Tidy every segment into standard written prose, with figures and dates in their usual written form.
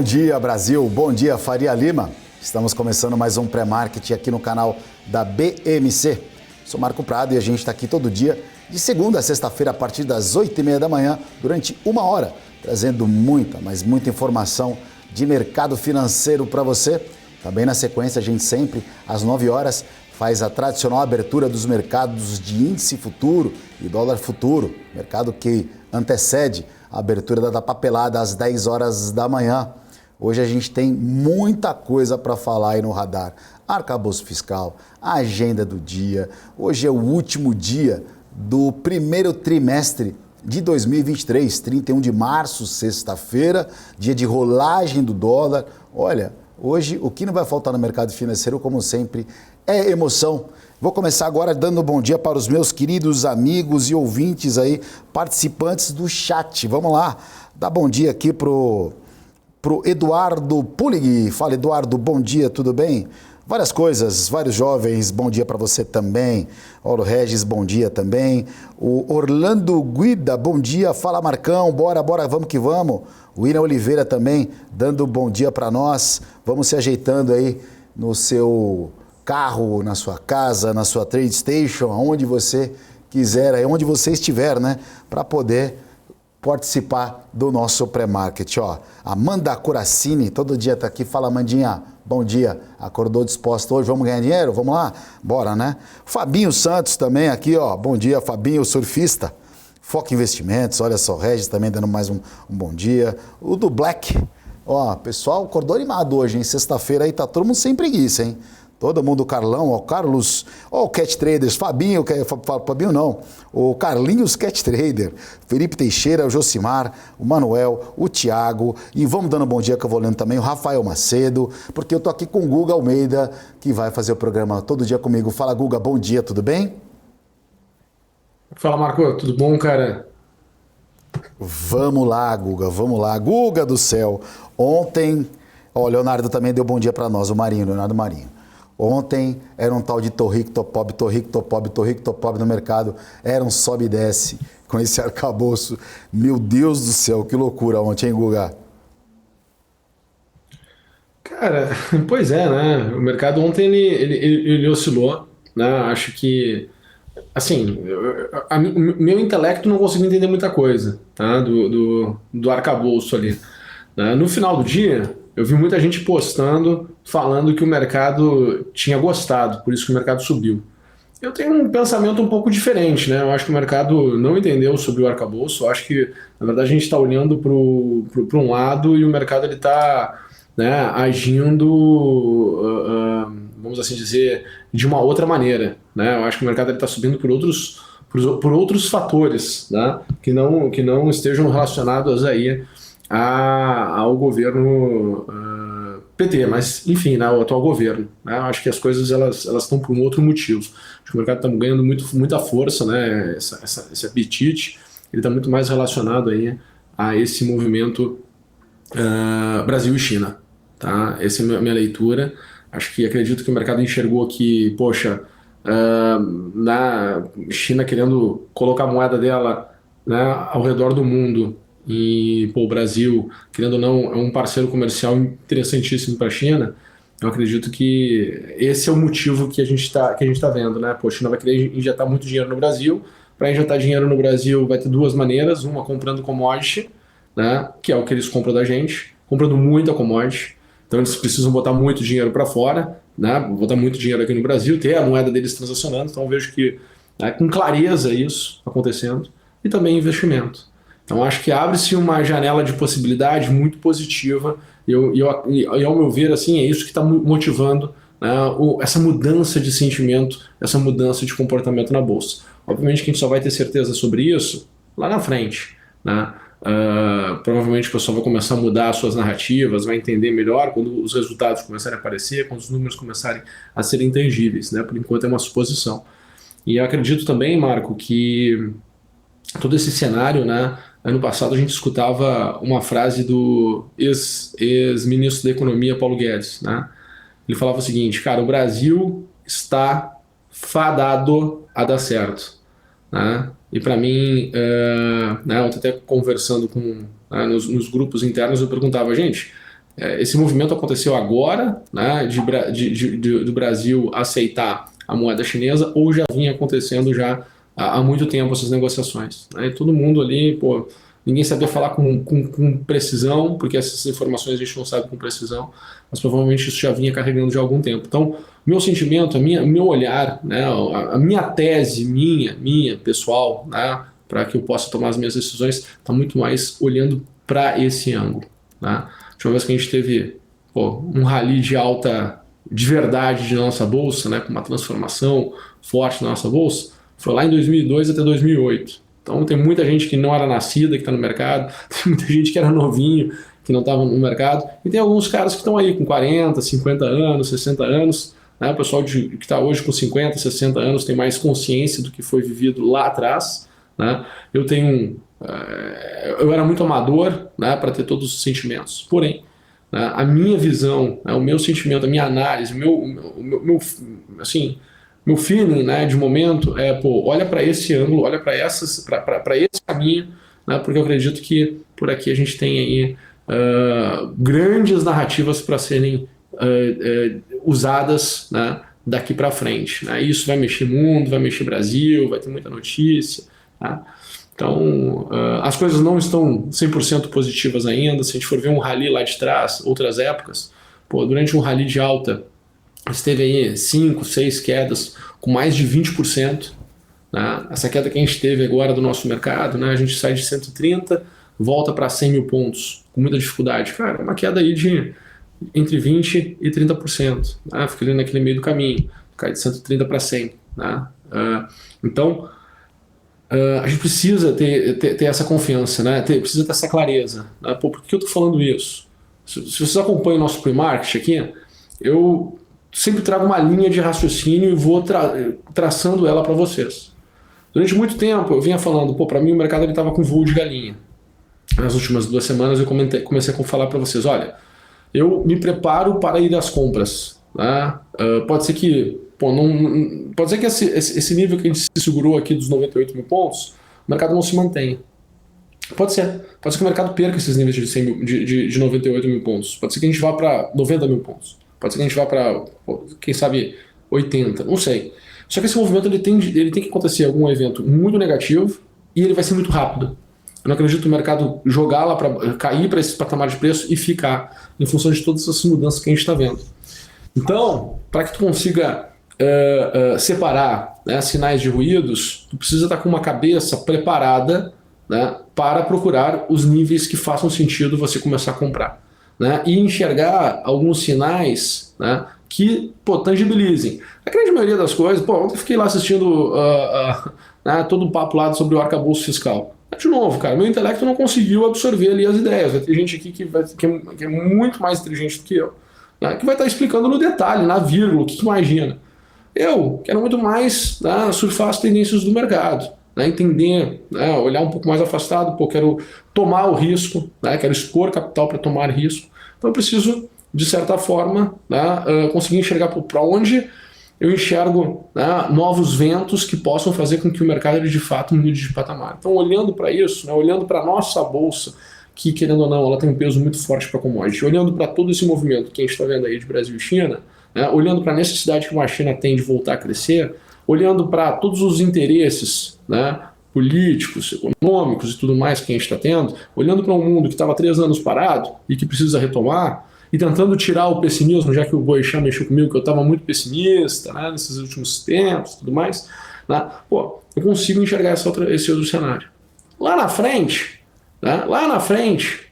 dia, Brasil. Bom dia, Faria Lima. Estamos começando mais um pré-market aqui no canal da BMC. Sou Marco Prado e a gente está aqui todo dia, de segunda a sexta-feira, a partir das 8h30 da manhã, durante 1 hora, trazendo muita, mas muita informação de mercado financeiro para você. Também na sequência, a gente sempre, às 9 horas, faz a tradicional abertura dos mercados de índice futuro e dólar futuro, mercado que antecede a abertura da papelada às 10 horas da manhã. Hoje a gente tem muita coisa para falar aí no radar. Arcabouço fiscal, a agenda do dia. Hoje é o último dia do primeiro trimestre de 2023, 31 de março, sexta-feira, dia de rolagem do dólar. Olha, hoje o que não vai faltar no mercado financeiro, como sempre, é emoção. Vou começar agora dando bom dia para os meus queridos amigos e ouvintes aí, participantes do chat. Vamos lá, dá bom dia aqui pro Eduardo Pulig. Fala, Eduardo, bom dia, tudo bem? Várias coisas, vários jovens, bom dia para você também. Paulo Regis, bom dia também. O Orlando Guida, bom dia. Fala, Marcão, bora, vamos que vamos. O William Oliveira também, dando bom dia para nós. Vamos se ajeitando aí no seu carro, na sua casa, na sua trade station, aonde você quiser, onde você estiver, né? Para poder participar do nosso pré-market. Ó, Amanda Coracini, todo dia tá aqui. Fala, Amandinha, bom dia. Acordou disposta hoje? Vamos ganhar dinheiro? Vamos lá? Bora, né? Fabinho Santos também aqui, ó. Bom dia, Fabinho, surfista. Foca Investimentos, olha só, Regis também dando mais um bom dia. O do Black, ó, pessoal, acordou animado hoje, hein? Sexta-feira aí tá todo mundo sem preguiça, hein? Todo mundo, Carlão, ó, Carlos, ó, o Cat Traders, Fabinho não, o Carlinhos Cat Trader, Felipe Teixeira, o Josimar, o Manuel, o Thiago, e vamos dando bom dia que eu vou lendo também, o Rafael Macedo, porque eu tô aqui com o Guga Almeida, que vai fazer o programa todo dia comigo. Fala, Guga, bom dia, tudo bem? Fala, Marco, tudo bom, cara? Vamos lá, Guga, vamos lá. Guga do céu, ontem, ó, o Leonardo também deu bom dia para nós, o Marinho, Leonardo Marinho. Ontem era um tal de tô rico, tô pobre no mercado, era um sobe e desce com esse arcabouço. Meu Deus do céu, que loucura ontem, hein, Guga? Cara, pois é, né? O mercado ontem ele oscilou, né? Acho que, assim, o meu intelecto não conseguiu entender muita coisa, tá? Do arcabouço ali, né? No final do dia, eu vi muita gente postando, falando que o mercado tinha gostado, por isso que o mercado subiu. Eu tenho um pensamento um pouco diferente, né? Eu acho que o mercado não entendeu sobre o arcabouço. Eu acho que, na verdade, a gente está olhando para um lado e o mercado ele está, né, agindo, vamos assim dizer, de uma outra maneira, né? Eu acho que o mercado está subindo por outros fatores, né? Que não estejam relacionados aí ao governo PT, mas enfim, né, o atual governo, né? Eu acho que as coisas elas estão por um outro motivo. Acho que o mercado está ganhando muita força, né? Esse apetite ele está muito mais relacionado aí a esse movimento Brasil e China, tá? Essa é a minha leitura. Acredito que o mercado enxergou que, poxa, na China querendo colocar a moeda dela, né, ao redor do mundo. E pô, o Brasil, querendo ou não, é um parceiro comercial interessantíssimo para a China. Eu acredito que esse é o motivo que a gente tá vendo, né? Pô, a China vai querer injetar muito dinheiro no Brasil. Para injetar dinheiro no Brasil vai ter duas maneiras: uma comprando commodity, né, que é o que eles compram da gente, comprando muita commodity. Então eles precisam botar muito dinheiro para fora, né, botar muito dinheiro aqui no Brasil, ter a moeda deles transacionando. Então eu vejo que, né, com clareza isso acontecendo. E também investimento. Então, acho que abre-se uma janela de possibilidade muito positiva e ao meu ver, assim, é isso que está motivando, né, essa mudança de sentimento, essa mudança de comportamento na Bolsa. Obviamente que a gente só vai ter certeza sobre isso lá na frente, né? Provavelmente o pessoal vai começar a mudar as suas narrativas, vai entender melhor quando os resultados começarem a aparecer, quando os números começarem a serem tangíveis, né? Por enquanto é uma suposição. E eu acredito também, Marco, que todo esse cenário, né? Ano passado a gente escutava uma frase do ex-ministro da Economia, Paulo Guedes, né? Ele falava o seguinte: cara, o Brasil está fadado a dar certo, né? E para mim, né, eu tô até conversando com, né, nos grupos internos, eu perguntava, gente, esse movimento aconteceu agora, né, do Brasil aceitar a moeda chinesa, ou já vinha acontecendo já há muito tempo essas negociações, né? E todo mundo ali, pô, ninguém sabia falar com precisão, porque essas informações a gente não sabe com precisão, mas provavelmente isso já vinha carregando já há algum tempo. Então, meu sentimento, meu olhar, né, a minha tese, minha pessoal, né, para que eu possa tomar as minhas decisões, está muito mais olhando para esse ângulo, né? A última vez que a gente teve um rally de alta de verdade de nossa bolsa, né, com uma transformação forte na nossa bolsa, foi lá em 2002 até 2008. Então tem muita gente que não era nascida, que está no mercado, tem muita gente que era novinho, que não estava no mercado, e tem alguns caras que estão aí com 40, 50 anos, 60 anos, né? O pessoal que está hoje com 50, 60 anos tem mais consciência do que foi vivido lá atrás, né? Eu era muito amador, né, para ter todos os sentimentos, porém, né, a minha visão, né, o meu sentimento, a minha análise, meu feeling, né, de momento olha para esse ângulo, olha para esse caminho, né, porque eu acredito que por aqui a gente tem aí grandes narrativas para serem usadas, né, daqui para frente, né? Isso vai mexer mundo, vai mexer Brasil, vai ter muita notícia, tá? Então, as coisas não estão 100% positivas ainda. Se a gente for ver um rally lá de trás, outras épocas, durante um rally de alta, esteve aí 5, 6 quedas com mais de 20%. Né? Essa queda que a gente teve agora do nosso mercado, né? A gente sai de 130, volta para 100 mil pontos, com muita dificuldade. Cara, uma queda aí de entre 20% e 30%. Né? Fica ali naquele meio do caminho, cai de 130 para 100. Né? Então, a gente precisa ter essa confiança, né? Precisa ter essa clareza. Né? Por que eu estou falando isso? Se vocês acompanham o nosso pre-market aqui, eu sempre trago uma linha de raciocínio e vou traçando ela para vocês. Durante muito tempo eu vinha falando, para mim o mercado estava com voo de galinha. Nas últimas 2 semanas eu comecei a falar para vocês, olha, eu me preparo para ir às compras. Né? Pode ser que pode ser que esse nível que a gente se segurou aqui dos 98 mil pontos, o mercado não se mantenha. Pode ser que o mercado perca esses níveis de 98 mil pontos. Pode ser que a gente vá para 90 mil pontos. Pode ser que a gente vá para, quem sabe, 80. Não sei. Só que esse movimento ele tem que acontecer algum evento muito negativo e ele vai ser muito rápido. Eu não acredito no mercado jogar lá para cair para esse patamar de preço e ficar em função de todas essas mudanças que a gente está vendo. Então, para que tu consiga separar, né, sinais de ruídos, tu precisa estar com uma cabeça preparada, né, para procurar os níveis que façam sentido você começar a comprar, né, e enxergar alguns sinais, né, que tangibilizem. A grande maioria das coisas, ontem eu fiquei lá assistindo né, todo o papo lá sobre o arcabouço fiscal. De novo, cara, meu intelecto não conseguiu absorver ali as ideias. Vai ter gente aqui que é muito mais inteligente do que eu, né, que vai estar explicando no detalhe, na vírgula, o que imagina. Eu quero muito mais, né, surfar as tendências do mercado, né, entender, né, olhar um pouco mais afastado, quero tomar o risco, né, quero expor capital para tomar risco. Então eu preciso, de certa forma, né, conseguir enxergar para onde eu enxergo, né, novos ventos que possam fazer com que o mercado ele, de fato mude de patamar. Então, olhando para isso, né, olhando para a nossa bolsa, que querendo ou não, ela tem um peso muito forte para commodity, olhando para todo esse movimento que a gente está vendo aí de Brasil e China, né, olhando para a necessidade que uma China tem de voltar a crescer, olhando para todos os interesses, né, políticos, econômicos e tudo mais que a gente está tendo, olhando para um mundo que estava 3 anos parado e que precisa retomar, e tentando tirar o pessimismo, já que o Boechat mexeu comigo, que eu estava muito pessimista, né, nesses últimos tempos e tudo mais, né, eu consigo enxergar esse outro cenário. Lá na frente,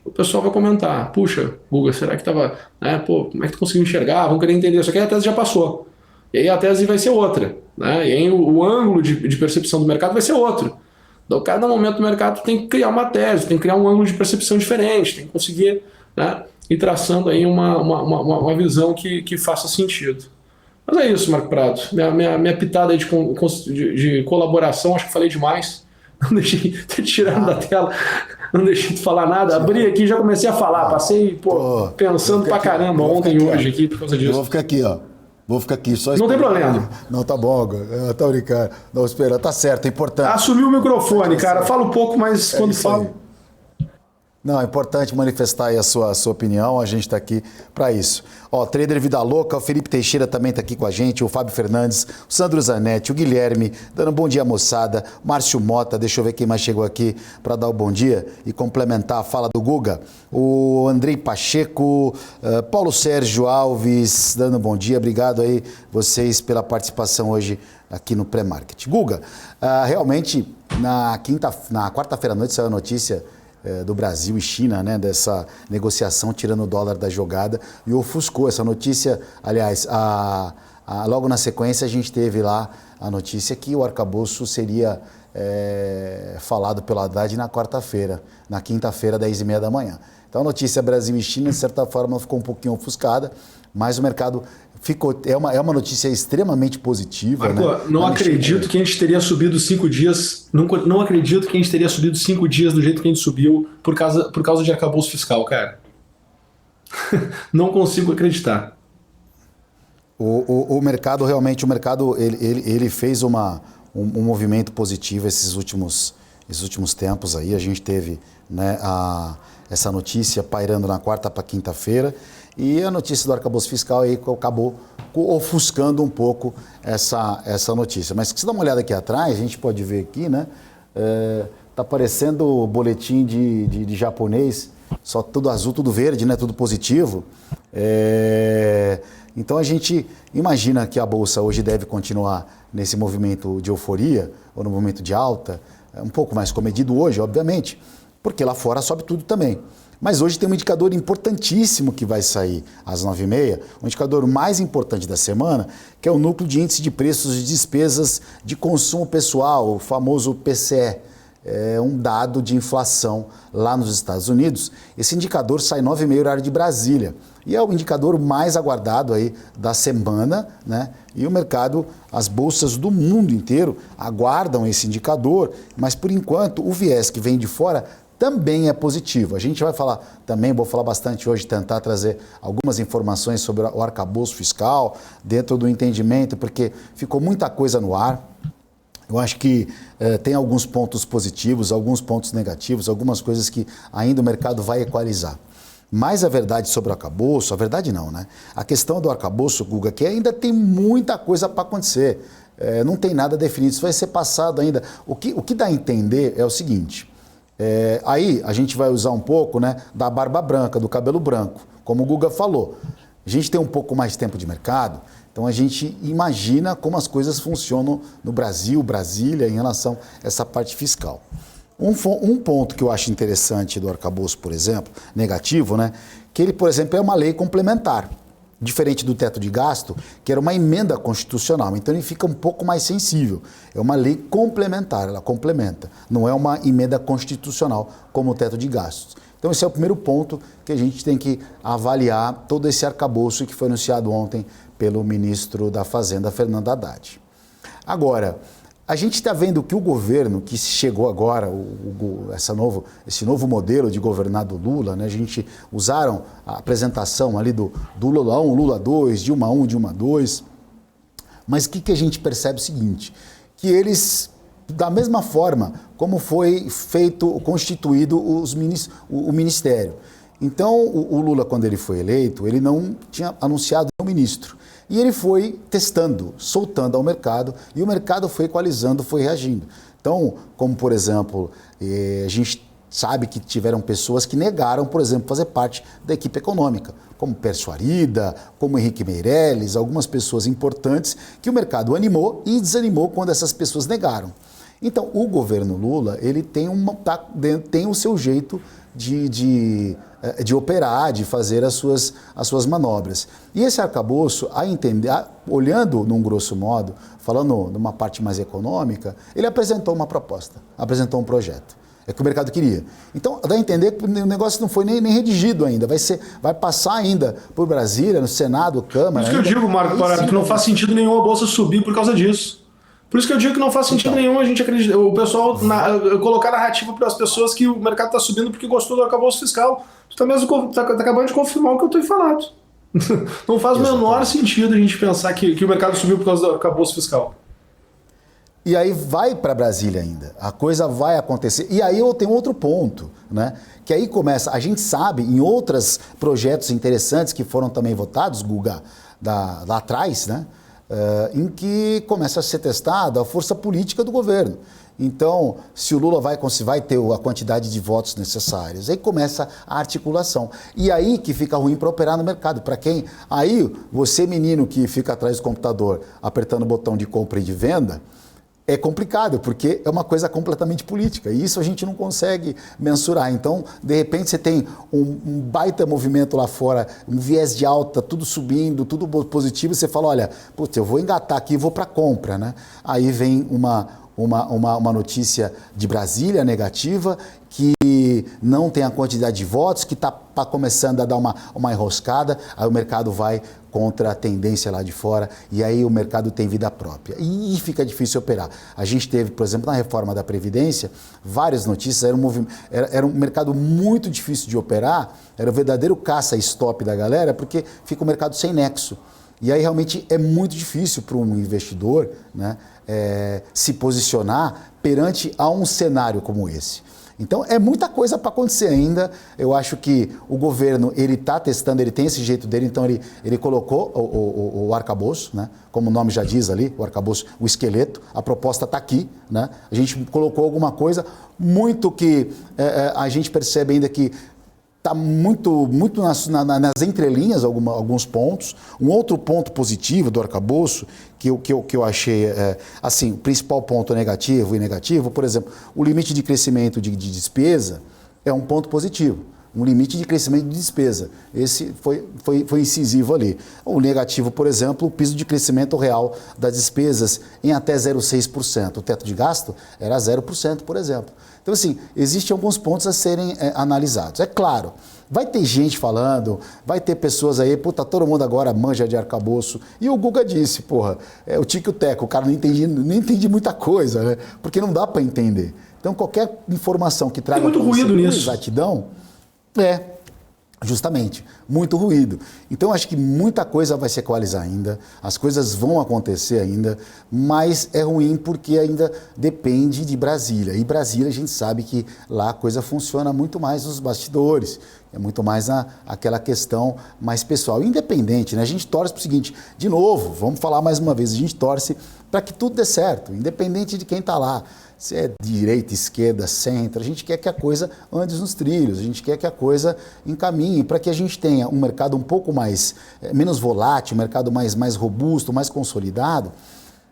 o pessoal vai comentar, puxa, Guga, será que estava, né, como é que tu conseguiu enxergar? Vamos querer entender, só que aí a tese já passou. E aí a tese vai ser outra, né, e aí o ângulo de percepção do mercado vai ser outro. Então, cada momento do mercado tem que criar uma tese, tem que criar um ângulo de percepção diferente, tem que conseguir, né, ir traçando aí uma visão que faça sentido. Mas é isso, Marco Prado. Minha pitada aí de colaboração, acho que falei demais. Não deixei ter tirado da tela, não deixei de falar nada. Abri aqui e já comecei a falar. Passei pensando pra caramba ontem e hoje aqui por causa disso. Eu vou ficar aqui, ó. Vou ficar aqui só esperando. Não tem problema. Não, tá bom, tá brincando. Não, espera, tá certo, é importante. Assumi o microfone, cara. Falo pouco, mas quando falo... Não, é importante manifestar aí a sua opinião, a gente está aqui para isso. Ó, Trader Vida Louca, o Felipe Teixeira também está aqui com a gente, o Fábio Fernandes, o Sandro Zanetti, o Guilherme, dando um bom dia, moçada, Márcio Mota, deixa eu ver quem mais chegou aqui para dar o bom dia e complementar a fala do Guga, o Andrei Pacheco, Paulo Sérgio Alves, dando um bom dia, obrigado aí vocês pela participação hoje aqui no Pré-Market. Guga, realmente na quarta-feira à noite saiu a notícia do Brasil e China, né, dessa negociação tirando o dólar da jogada e ofuscou essa notícia. Aliás, logo na sequência a gente teve lá a notícia que o arcabouço seria falado pelo Haddad na quarta-feira, na quinta-feira, 10h30 da manhã. Então a notícia Brasil e China, de certa forma, ficou um pouquinho ofuscada, mas o mercado é uma notícia extremamente positiva. Marco, né? Não acredito que a gente teria subido 5 dias. Não acredito que a gente teria subido 5 dias do jeito que a gente subiu por causa de arcabouço fiscal, cara. Não consigo acreditar. O mercado realmente, ele fez um movimento positivo esses últimos tempos aí. A gente teve, né, essa notícia pairando na quarta para quinta-feira. E a notícia do arcabouço fiscal aí acabou ofuscando um pouco essa notícia. Mas se dá uma olhada aqui atrás, a gente pode ver aqui, né? Tá parecendo o boletim de japonês, só tudo azul, tudo verde, né? Tudo positivo. Então a gente imagina que a Bolsa hoje deve continuar nesse movimento de euforia, ou no movimento de alta, um pouco mais comedido hoje, obviamente, porque lá fora sobe tudo também. Mas hoje tem um indicador importantíssimo que vai sair às 9h30, o indicador mais importante da semana, que é o Núcleo de Índice de Preços e Despesas de Consumo Pessoal, o famoso PCE. É um dado de inflação lá nos Estados Unidos. Esse indicador sai 9h30 horário de Brasília. E é o indicador mais aguardado aí da semana, né? E o mercado, as bolsas do mundo inteiro aguardam esse indicador, mas por enquanto o viés que vem de fora também é positivo. A gente vai falar também, vou falar bastante hoje, tentar trazer algumas informações sobre o arcabouço fiscal, dentro do entendimento, porque ficou muita coisa no ar. Eu acho que tem alguns pontos positivos, alguns pontos negativos, algumas coisas que ainda o mercado vai equalizar. Mas a verdade sobre o arcabouço, a verdade não, né? A questão do arcabouço, Guga, que ainda tem muita coisa para acontecer. Não tem nada definido, isso vai ser passado ainda. O que dá a entender é o seguinte... aí a gente vai usar um pouco, né, da barba branca, do cabelo branco, como o Guga falou. A gente tem um pouco mais de tempo de mercado, então a gente imagina como as coisas funcionam no Brasil, Brasília, em relação a essa parte fiscal. Um ponto que eu acho interessante do arcabouço, por exemplo, negativo, né, que ele, por exemplo, é uma lei complementar. Diferente do teto de gasto, que era uma emenda constitucional. Então ele fica um pouco mais sensível. É uma lei complementar, ela complementa. Não é uma emenda constitucional como o teto de gastos. Então esse é o primeiro ponto que a gente tem que avaliar todo esse arcabouço que foi anunciado ontem pelo ministro da Fazenda, Fernando Haddad. Agora, a gente está vendo que o governo que chegou agora, esse novo modelo de governar do Lula, né? A gente usaram a apresentação ali do Lula 1, Lula 2, Dilma 1, Dilma 2, mas o que a gente percebe é o seguinte, que eles, da mesma forma como foi constituído o ministério. Então, o Lula, quando ele foi eleito, ele não tinha anunciado o ministro. E ele foi testando, soltando ao mercado, e o mercado foi equalizando, foi reagindo. Então, como por exemplo, a gente sabe que tiveram pessoas que negaram, por exemplo, fazer parte da equipe econômica, como Pércio Arida, como Henrique Meirelles, algumas pessoas importantes que o mercado animou e desanimou quando essas pessoas negaram. Então, o governo Lula, ele tem o seu jeito de operar, de fazer as suas manobras. E esse arcabouço, olhando num grosso modo, falando numa parte mais econômica, ele apresentou uma proposta, apresentou um projeto. É o que o mercado queria. Então, dá a entender que o negócio não foi nem redigido ainda, vai passar ainda por Brasília, no Senado, Câmara. Por isso que eu digo, Marco, que não faz sentido nenhum a Bolsa subir por causa disso. Por isso que eu digo que não faz sentido nenhum a gente acreditar, o pessoal colocar narrativa para as pessoas que o mercado está subindo porque gostou do arcabouço fiscal. Tu tá acabando de confirmar o que eu estou falando. Não faz o menor sentido a gente pensar que o mercado subiu por causa do arcabouço fiscal. E aí vai para Brasília ainda, a coisa vai acontecer. E aí eu tenho outro ponto, né? Que aí começa, a gente sabe em outros projetos interessantes que foram também votados, Guga, lá atrás, né? Em que começa a ser testada a força política do governo. Então, se o Lula vai ter a quantidade de votos necessários, aí começa a articulação. E aí que fica ruim para operar no mercado. Para quem? Aí, você menino que fica atrás do computador apertando o botão de compra e de venda, é complicado, porque é uma coisa completamente política. E isso a gente não consegue mensurar. Então, de repente, você tem um baita movimento lá fora, um viés de alta, tudo subindo, tudo positivo, e você fala, olha, putz, eu vou engatar aqui e vou para compra, né? Aí vem uma notícia de Brasília negativa, que não tem a quantidade de votos, que está começando a dar uma enroscada, aí o mercado vai contra a tendência lá de fora, e aí o mercado tem vida própria. E fica difícil operar. A gente teve, por exemplo, na reforma da Previdência, várias notícias, era um mercado muito difícil de operar, era o verdadeiro caça-stop da galera, porque fica o mercado sem nexo. E aí realmente é muito difícil para um investidor, né, se posicionar perante a um cenário como esse. Então é muita coisa para acontecer ainda. Eu acho que o governo ele está testando, ele tem esse jeito dele, então ele colocou o arcabouço, né? Como o nome já diz ali, o arcabouço, o esqueleto, a proposta está aqui, né? A gente colocou alguma coisa, muito que a gente percebe ainda que está muito nas entrelinhas alguns pontos. Um outro ponto positivo do arcabouço, que eu achei, assim, o principal ponto negativo e negativo, por exemplo, o limite de crescimento de despesa é um ponto positivo. Um limite de crescimento de despesa. Esse foi incisivo ali. O negativo, por exemplo, o piso de crescimento real das despesas em até 0,6%. O teto de gasto era 0%, por exemplo. Então, assim, existem alguns pontos a serem analisados. É claro, vai ter gente falando, vai ter pessoas aí, puta, todo mundo agora manja de arcabouço. E o Guga disse, porra, o tico e o teco, o cara não entende muita coisa, né? Porque não dá para entender. Então, qualquer informação que traga muito ruído nisso. Exatidão, justamente, muito ruído. Então, acho que muita coisa vai se equalizar ainda, as coisas vão acontecer ainda, mas é ruim porque ainda depende de Brasília. E Brasília, a gente sabe que lá a coisa funciona muito mais nos bastidores, é muito mais aquela questão mais pessoal. Independente, né? A gente torce para o seguinte, de novo, vamos falar mais uma vez, a gente torce para que tudo dê certo, independente de quem está lá. Se é direita, esquerda, centro, a gente quer que a coisa ande nos trilhos, a gente quer que a coisa encaminhe para que a gente tenha um mercado um pouco menos volátil, um mercado mais robusto, mais consolidado,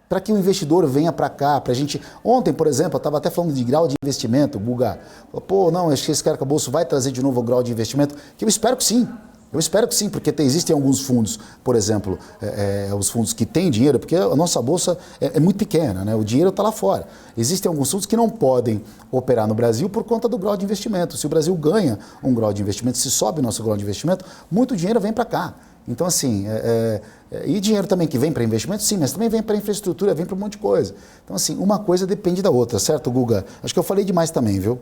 para que o investidor venha para cá, para a gente... Ontem, por exemplo, eu estava até falando de grau de investimento, Guga. Pô, não, acho que esse arcabouço vai trazer de novo o grau de investimento, que eu espero que sim. Eu espero que sim, porque existem alguns fundos, por exemplo, os fundos que têm dinheiro, porque a nossa bolsa é muito pequena, né? O dinheiro está lá fora. Existem alguns fundos que não podem operar no Brasil por conta do grau de investimento. Se o Brasil ganha um grau de investimento, se sobe o nosso grau de investimento, muito dinheiro vem para cá. Então, assim, e dinheiro também que vem para investimento, sim, mas também vem para infraestrutura, vem para um monte de coisa. Então, assim, uma coisa depende da outra, certo, Guga? Acho que eu falei demais também, viu?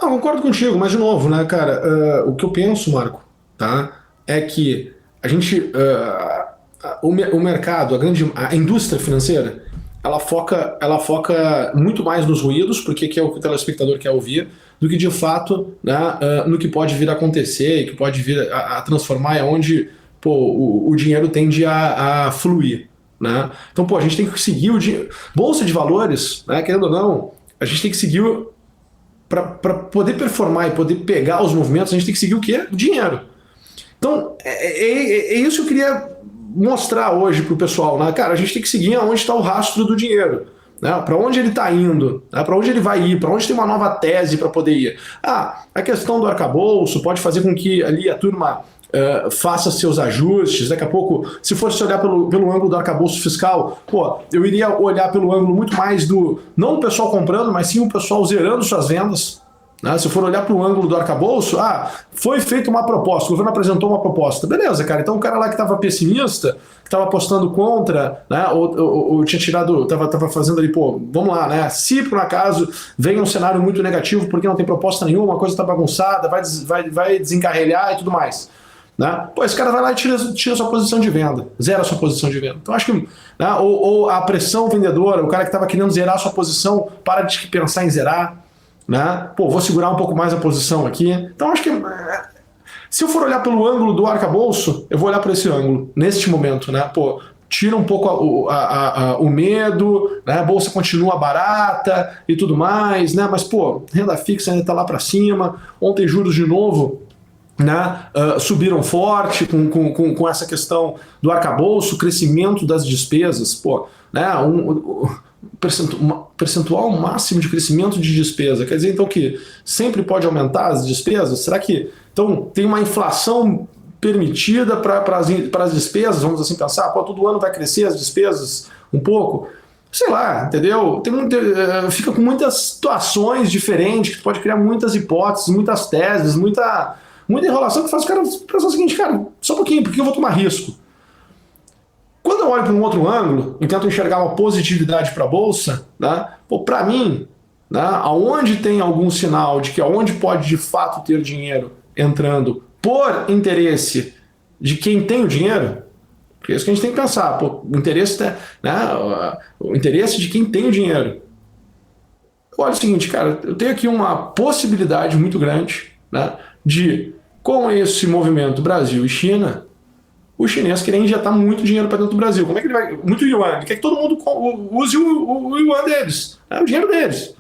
Não, concordo contigo, mas de novo, né, cara, o que eu penso, Marco, tá, é que a gente, o mercado, a indústria financeira, ela foca muito mais nos ruídos, porque que é o que o telespectador quer ouvir, do que de fato, né, no que pode vir a acontecer e que pode vir a transformar, é onde o dinheiro tende a fluir, né? Então, a gente tem que seguir o dinheiro. Bolsa de valores, né, querendo ou não, a gente tem que seguir para poder performar e poder pegar os movimentos, a gente tem que seguir o quê? O dinheiro. Então, é isso que eu queria mostrar hoje para o pessoal, né? Cara, a gente tem que seguir aonde está o rastro do dinheiro, né? Para onde ele está indo, né? Para onde ele vai ir, para onde tem uma nova tese para poder ir. A questão do arcabouço pode fazer com que ali a turma faça seus ajustes. Daqui a pouco, se fosse olhar pelo ângulo do arcabouço fiscal, eu iria olhar pelo ângulo muito mais não o pessoal comprando, mas sim o pessoal zerando suas vendas, né? Se for olhar para o ângulo do arcabouço, foi feita uma proposta, o governo apresentou uma proposta, beleza, cara, então o cara lá que estava pessimista, que estava apostando contra, né, ou tinha tirado, estava fazendo ali, vamos lá, né, se por acaso vem um cenário muito negativo porque não tem proposta nenhuma, a coisa está bagunçada, vai desencarrilhar e tudo mais. né? Pô, esse cara vai lá e tira sua posição de venda, zera a sua posição de venda. Então acho que, né, ou a pressão vendedora, o cara que estava querendo zerar a sua posição, para de pensar em zerar, né? Pô, vou segurar um pouco mais a posição aqui. Então acho que se eu for olhar pelo ângulo do arcabouço, eu vou olhar por esse ângulo, neste momento, né? Pô, tira um pouco o medo, né? A bolsa continua barata e tudo mais, né? Mas, pô, renda fixa ainda está lá para cima. Ontem juros de novo, né? Subiram forte com essa questão do arcabouço, crescimento das despesas, pô, né? Um percentual máximo de crescimento de despesa. Quer dizer, então, que sempre pode aumentar as despesas? Será que, então, tem uma inflação permitida para as despesas? Vamos assim pensar, pô, todo ano vai crescer as despesas um pouco? Sei lá, entendeu? Fica com muitas situações diferentes, que pode criar muitas hipóteses, muitas teses, muita enrolação que faz o cara pensar o seguinte, cara, só um pouquinho, porque eu vou tomar risco? Quando eu olho para um outro ângulo e tento enxergar uma positividade para a Bolsa, né, para mim, né, aonde tem algum sinal de que aonde pode de fato ter dinheiro entrando por interesse de quem tem o dinheiro, porque é isso que a gente tem que pensar, pô, o interesse, né, o interesse de quem tem o dinheiro. Olha o seguinte, cara, eu tenho aqui uma possibilidade muito grande, né, de, com esse movimento Brasil e China, o chinês querer injetar muito dinheiro para dentro do Brasil. Como é que ele vai? Muito yuan. Ele quer que todo mundo use o yuan deles, né? O dinheiro deles.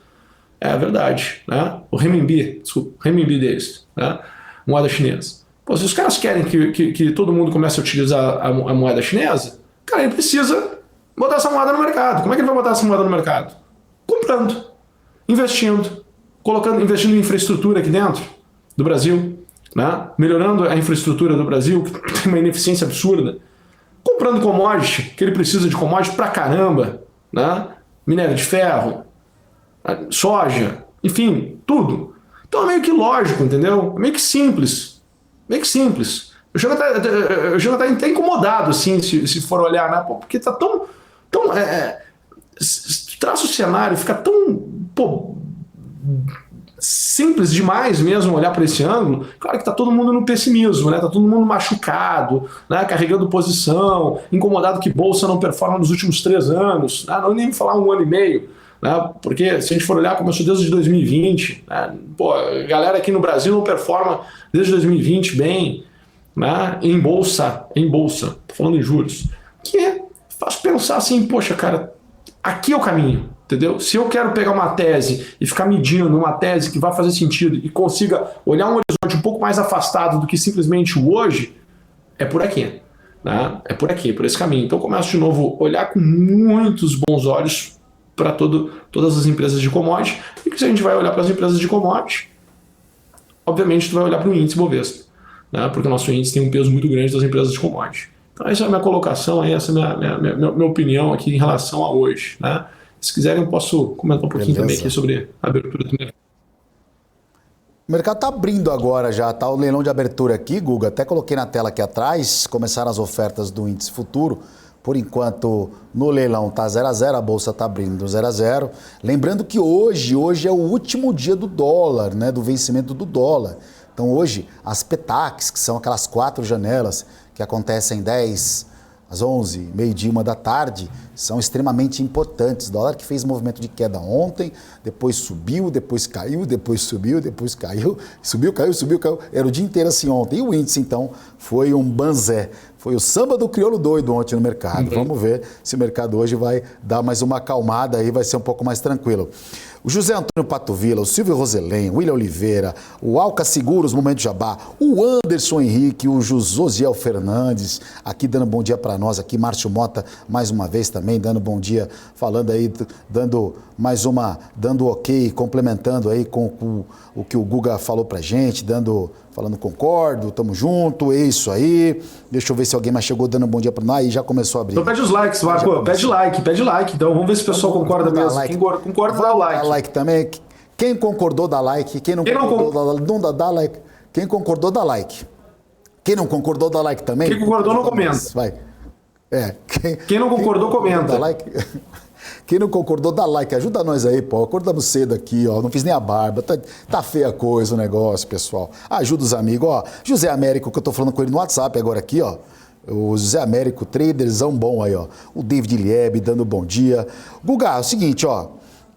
É verdade. Né? O renminbi, desculpa, o renminbi deles. Né? Moeda chinesa. Pô, se os caras querem que todo mundo comece a utilizar a moeda chinesa, cara, ele precisa botar essa moeda no mercado. Como é que ele vai botar essa moeda no mercado? Comprando, investindo, investindo em infraestrutura aqui dentro do Brasil. Né? Melhorando a infraestrutura do Brasil, que tem uma ineficiência absurda, comprando commodity, que ele precisa de commodity pra caramba, né? Minério de ferro, soja, enfim, tudo. Então é meio que lógico, entendeu? É meio que simples. Meio que simples. Eu chego até incomodado, assim, se for olhar, né? Pô, porque tá tão traça o cenário, fica tão, pô, simples demais mesmo olhar para esse ângulo. Claro que está todo mundo no pessimismo, né? Tá todo mundo machucado, né? Carregando posição, incomodado que bolsa não performa nos últimos 3 anos, né? Não nem falar 1 ano e meio, né? Porque se a gente for olhar, começou desde 2020, né? Pô, a galera aqui no Brasil não performa desde 2020 bem, né? Em bolsa, tô falando em juros, que faz pensar assim, poxa, cara, aqui é o caminho. Entendeu? Se eu quero pegar uma tese e ficar medindo uma tese que vai fazer sentido e consiga olhar um horizonte um pouco mais afastado do que simplesmente o hoje, é por aqui. Né? É por aqui, por esse caminho. Então eu começo de novo a olhar com muitos bons olhos para todas as empresas de commodity. E que se a gente vai olhar para as empresas de commodity, obviamente tu vai olhar para o índice Bovespa, né? Porque o nosso índice tem um peso muito grande das empresas de commodity. Então essa é a minha colocação, essa é a minha opinião aqui em relação a hoje. Né? Se quiserem, eu posso comentar um pouquinho também aqui sobre a abertura do mercado. O mercado está abrindo agora já, tá o leilão de abertura aqui, Guga. Até coloquei na tela aqui atrás, começaram as ofertas do índice futuro. Por enquanto, no leilão está 0 a 0, a bolsa está abrindo 0 a 0. Lembrando que hoje é o último dia do dólar, né, do vencimento do dólar. Então hoje, as PETACs, que são aquelas 4 janelas que acontecem 10 às 11, meio-dia, 1 da tarde, são extremamente importantes. O dólar que fez movimento de queda ontem, depois subiu, depois caiu, depois subiu, depois caiu, subiu, caiu, subiu, caiu. Era o dia inteiro assim ontem. E o índice, então, foi um banzé. Foi o samba do crioulo doido ontem no mercado. Vamos ver se o mercado hoje vai dar mais uma acalmada aí, vai ser um pouco mais tranquilo. O José Antônio Patovila, o Silvio Roselém, o William Oliveira, o Alca Seguros, Momento Jabá, o Anderson Henrique, o Josiel Fernandes, aqui dando bom dia para nós, aqui Márcio Mota, mais uma vez também, dando bom dia, falando aí, dando ok, complementando aí com o que o Guga falou pra gente, falando concordo, tamo junto, é isso aí. Deixa eu ver se alguém mais chegou dando bom dia pra nós. Aí já começou a abrir. Então pede os likes, Marco. Pede like. Então vamos ver se o pessoal concorda mesmo. Like. Quem concorda, dá o like. Dá like também. Quem concordou, dá like. Quem não concordou, dá like. Quem concordou, dá like. Quem não concordou, dá like também. Quem concordou, não comenta. Vai. Quem não concordou, comenta. Dá like. Quem não concordou, dá like. Ajuda nós aí, pô. Acordamos cedo aqui, ó. Não fiz nem a barba. Tá feia a coisa, o negócio, pessoal. Ajuda os amigos, ó. José Américo, que eu tô falando com ele no WhatsApp agora aqui, ó. O José Américo, traderzão bom aí, ó. O David Lieb dando bom dia. Guga, é o seguinte, ó.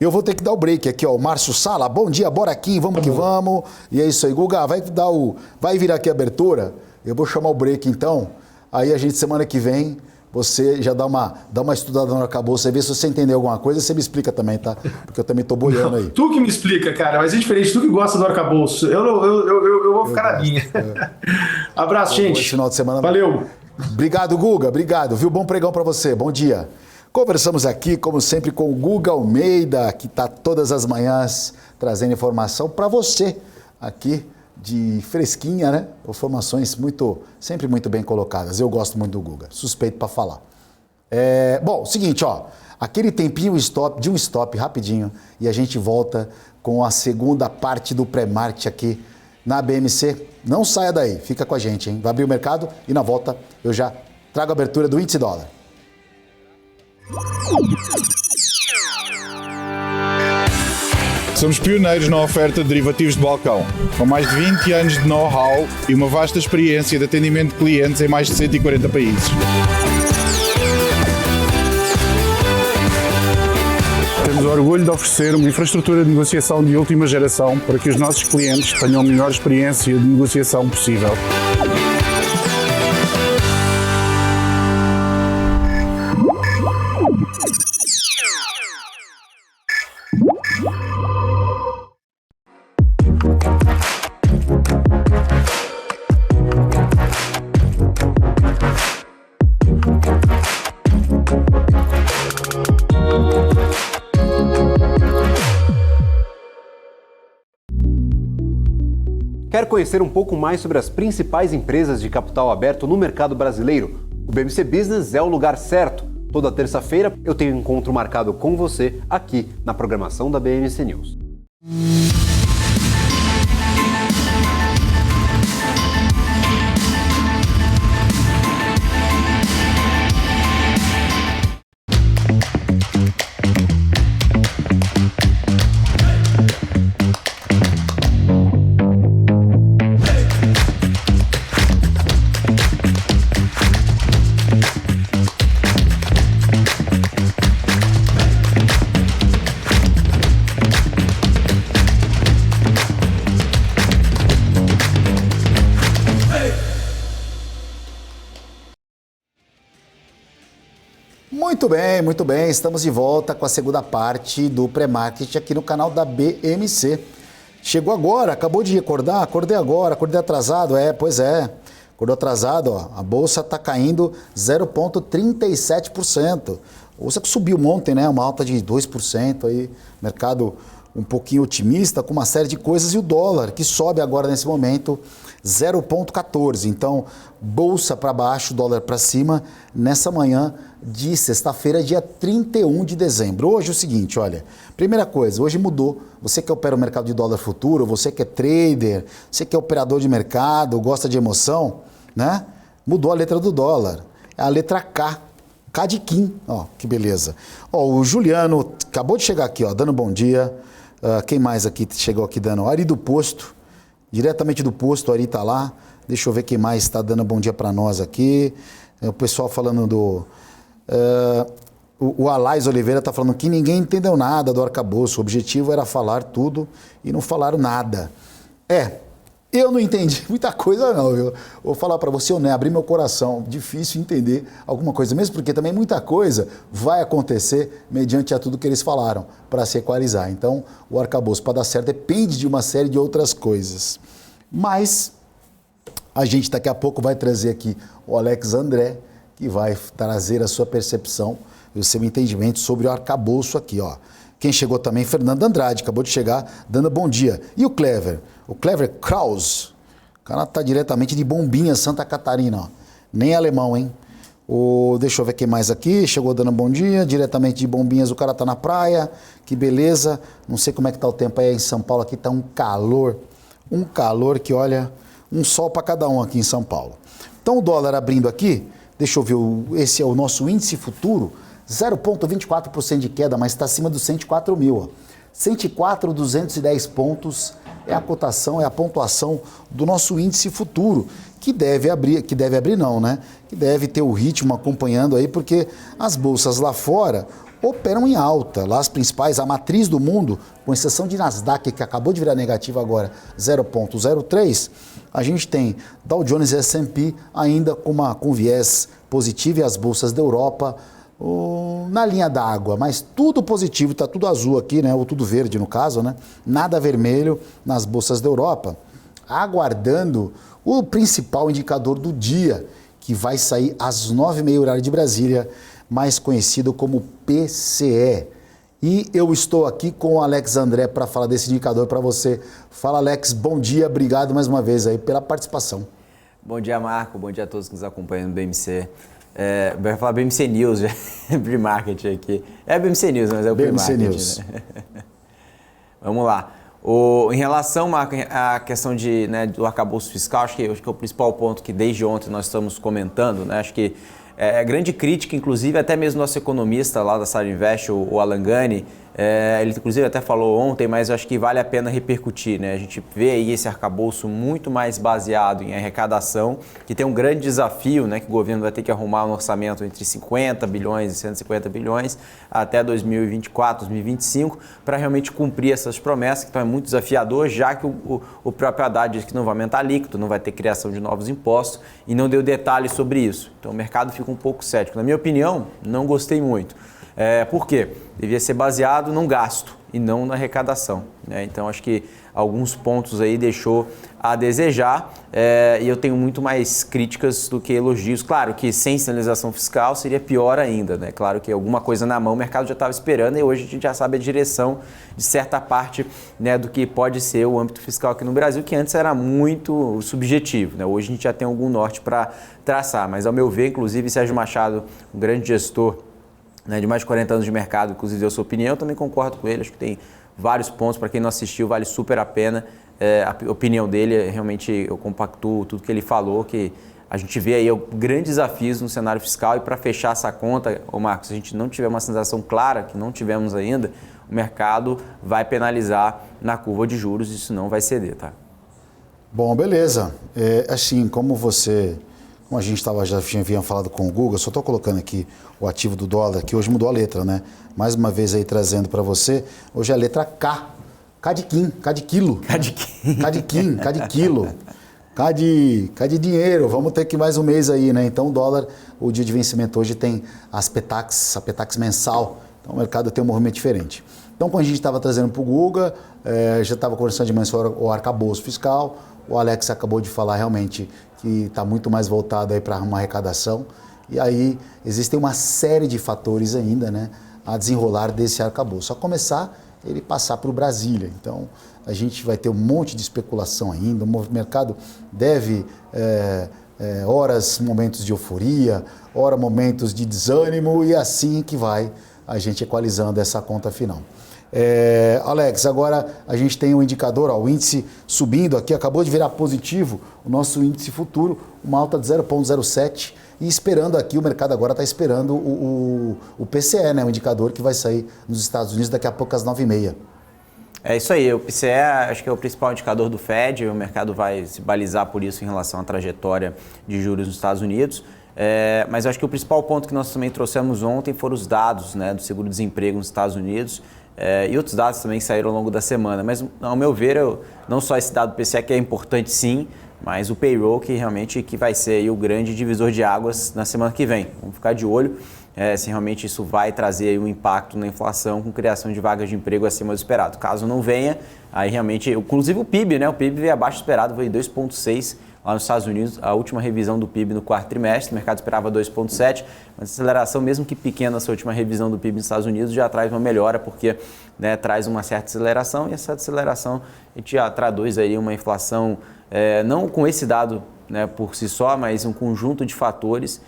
Eu vou ter que dar o break aqui, ó. O Márcio Sala, bom dia, bora aqui, vamos que vamos. E é isso aí, Guga, vai virar aqui a abertura. Eu vou chamar o break então. Aí a gente, semana que vem, você já dá uma estudada no arcabouço, você vê se você entendeu alguma coisa, você me explica também, tá? Porque eu também tô boiando aí. Tu que me explica, cara, mas é diferente, tu que gosta do arcabouço. Eu vou ficar na minha. Abraço, gente. Bom final de semana. Valeu. Obrigado, Guga, obrigado, viu? Bom pregão pra você, bom dia. Conversamos aqui, como sempre, com o Guga Almeida, que tá todas as manhãs trazendo informação pra você aqui, de fresquinha, né? Informações sempre muito bem colocadas. Eu gosto muito do Guga, suspeito para falar. Bom, seguinte, ó, aquele tempinho de um stop rapidinho e a gente volta com a segunda parte do pré-market aqui na BMC. Não saia daí, fica com a gente, hein? Vai abrir o mercado e na volta eu já trago a abertura do índice dólar. Somos pioneiros na oferta de derivativos de balcão, com mais de 20 anos de know-how e uma vasta experiência de atendimento de clientes em mais de 140 países. Temos o orgulho de oferecer uma infraestrutura de negociação de última geração para que os nossos clientes tenham a melhor experiência de negociação possível. Quer conhecer um pouco mais sobre as principais empresas de capital aberto no mercado brasileiro? O BMC Business é o lugar certo. Toda terça-feira eu tenho um encontro marcado com você aqui na programação da BMC News. Muito bem. Estamos de volta com a segunda parte do pré-market aqui no canal da BMC. Chegou agora, acabou de acordar, acordei agora, acordei atrasado, pois é. Acordou atrasado, ó. A bolsa está caindo 0,37%. A bolsa que subiu ontem, né? Uma alta de 2% aí, mercado um pouquinho otimista com uma série de coisas e o dólar que sobe agora nesse momento 0,14. Então, bolsa para baixo, dólar para cima nessa manhã de sexta-feira, dia 31 de dezembro. Hoje é o seguinte, olha, primeira coisa, hoje mudou. Você que opera o mercado de dólar futuro, você que é trader, você que é operador de mercado, gosta de emoção, né? Mudou a letra do dólar. É a letra K. K de Kim, ó, que beleza. Ó, o Juliano acabou de chegar aqui, ó, dando bom dia. Quem mais aqui chegou aqui dando? Ari do Posto, diretamente do Posto, o Ari tá lá. Deixa eu ver quem mais está dando bom dia para nós aqui. O pessoal falando do... o Alais Oliveira está falando que ninguém entendeu nada do arcabouço. O objetivo era falar tudo e não falaram nada. Eu não entendi muita coisa não, viu? Vou falar para você, né? Abrir meu coração. Difícil entender alguma coisa, mesmo porque também muita coisa vai acontecer mediante a tudo que eles falaram para se equalizar. Então, o arcabouço, para dar certo, depende de uma série de outras coisas. Mas a gente daqui a pouco vai trazer aqui o Alex André, que vai trazer a sua percepção e o seu entendimento sobre o arcabouço aqui, ó. Quem chegou também, Fernando Andrade, acabou de chegar, dando bom dia. E o Clever Kraus, o cara tá diretamente de Bombinhas, Santa Catarina, ó. Nem alemão, hein? Deixa eu ver quem mais aqui, chegou dando bom dia, diretamente de Bombinhas, o cara tá na praia, que beleza. Não sei como é que tá o tempo aí em São Paulo, aqui tá um calor que olha, um sol para cada um aqui em São Paulo. Então o dólar abrindo aqui, Deixa eu ver, esse é o nosso índice futuro, 0,24% de queda, mas está acima dos 104 mil. Ó. 104.210 pontos é a cotação, é a pontuação do nosso índice futuro, que deve abrir não, né? Que deve ter o ritmo acompanhando aí, porque as bolsas lá fora operam em alta. Lá as principais, a matriz do mundo, com exceção de Nasdaq, que acabou de virar negativa agora, 0,03, a gente tem Dow Jones e S&P ainda com viés positivo e as bolsas da Europa na linha d'água, mas tudo positivo, está tudo azul aqui, né? Ou tudo verde no caso, né? Nada vermelho nas bolsas da Europa, aguardando o principal indicador do dia, que vai sair às 9h30 horário de Brasília, mais conhecido como PCE. E eu estou aqui com o Alex André para falar desse indicador para você. Fala, Alex, bom dia, obrigado mais uma vez aí pela participação. Bom dia, Marco, bom dia a todos que nos acompanham no BMC. Vai falar BMC News, pre-market aqui. É BMC News, mas é o pre-market. BMC News. Né? Vamos lá. Em relação, Marco, à questão do arcabouço fiscal, acho que é o principal ponto que desde ontem nós estamos comentando, né? Acho que é grande crítica, inclusive até mesmo nosso economista lá da Sara Invest, o Alan Gani, ele inclusive até falou ontem, mas eu acho que vale a pena repercutir, né? A gente vê aí esse arcabouço muito mais baseado em arrecadação, que tem um grande desafio, né? Que o governo vai ter que arrumar um orçamento entre 50 bilhões e 150 bilhões até 2024, 2025, para realmente cumprir essas promessas, que então é muito desafiador, já que o próprio Haddad disse que não vai aumentar líquido, não vai ter criação de novos impostos e não deu detalhes sobre isso. Então o mercado fica um pouco cético. Na minha opinião, não gostei muito. Por quê? Devia ser baseado no gasto e não na arrecadação, né? Então, acho que alguns pontos aí deixou a desejar e eu tenho muito mais críticas do que elogios. Claro que sem sinalização fiscal seria pior ainda, né? Claro que alguma coisa na mão o mercado já estava esperando e hoje a gente já sabe a direção de certa parte, né, do que pode ser o âmbito fiscal aqui no Brasil, que antes era muito subjetivo, né? Hoje a gente já tem algum norte para traçar, mas ao meu ver, inclusive, Sérgio Machado, um grande gestor, né, de mais de 40 anos de mercado, inclusive deu sua opinião, eu também concordo com ele, acho que tem vários pontos, para quem não assistiu, vale super a pena, a opinião dele, realmente eu compactuo tudo que ele falou, que a gente vê aí grandes desafios no cenário fiscal e para fechar essa conta, Marcos, se a gente não tiver uma sinalização clara, que não tivemos ainda, o mercado vai penalizar na curva de juros e isso não vai ceder, tá? Bom, beleza. Assim, como a gente já tinha falado com o Google, só estou colocando aqui o ativo do dólar, que hoje mudou a letra, né? Mais uma vez aí trazendo para você, hoje é a letra K. K de Kim, K de quilo. K de Kim. K de Kim, K de quilo. K de dinheiro, vamos ter que mais um mês aí, né? Então o dólar, o dia de vencimento hoje tem a Petax mensal, então o mercado tem um movimento diferente. Então quando a gente estava trazendo para o Google, já estava conversando de manhã sobre o arcabouço fiscal, o Alex acabou de falar realmente que está muito mais voltado aí para uma arrecadação. E aí existem uma série de fatores ainda, né, a desenrolar desse arcabouço. A começar, ele passar para o Brasília. Então, a gente vai ter um monte de especulação ainda. O mercado deve, horas, momentos de euforia, ora, momentos de desânimo, e assim que vai a gente equalizando essa conta final. Alex, agora a gente tem um indicador, o índice subindo aqui, acabou de virar positivo, o nosso índice futuro, uma alta de 0,07, e esperando aqui, o mercado agora está esperando o PCE, né, o indicador que vai sair nos Estados Unidos daqui a pouco às 9h30. É isso aí, o PCE acho que é o principal indicador do Fed, o mercado vai se balizar por isso em relação à trajetória de juros nos Estados Unidos. Mas acho que o principal ponto que nós também trouxemos ontem foram os dados, né, do seguro-desemprego nos Estados Unidos, e outros dados também que saíram ao longo da semana. Mas, ao meu ver, não só esse dado do PCE que é importante sim, mas o payroll que realmente vai ser aí o grande divisor de águas na semana que vem. Vamos ficar de olho se realmente isso vai trazer aí um impacto na inflação com criação de vagas de emprego acima do esperado. Caso não venha, aí realmente, inclusive o PIB, né? O PIB veio abaixo do esperado, veio 2,6%. Lá nos Estados Unidos, a última revisão do PIB no quarto trimestre, o mercado esperava 2,7%, mas a aceleração, mesmo que pequena, essa última revisão do PIB nos Estados Unidos já traz uma melhora, porque, né, traz uma certa aceleração, e essa aceleração a gente já traduz aí uma inflação, não com esse dado, né, por si só, mas um conjunto de fatores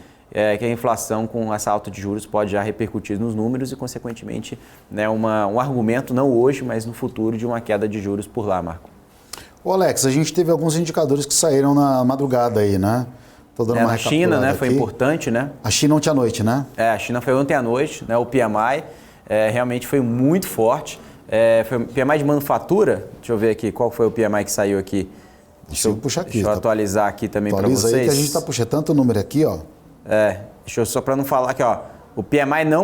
que a inflação com essa alta de juros pode já repercutir nos números e, consequentemente, né, um argumento, não hoje, mas no futuro, de uma queda de juros por lá, Marco. Ô Alex, a gente teve alguns indicadores que saíram na madrugada aí, né? Tô dando Na China, né? Foi aqui. importante, né? A China ontem à noite, né? A China foi ontem à noite, né? O PMI realmente foi muito forte. Foi o PMI de manufatura. Deixa eu ver aqui, qual foi o PMI que saiu aqui? Deixa eu puxar aqui. Deixa eu atualizar aqui também para vocês. Atualiza aí que a gente está puxando tanto número aqui, ó. Deixa eu só para não falar aqui, ó. O PMI não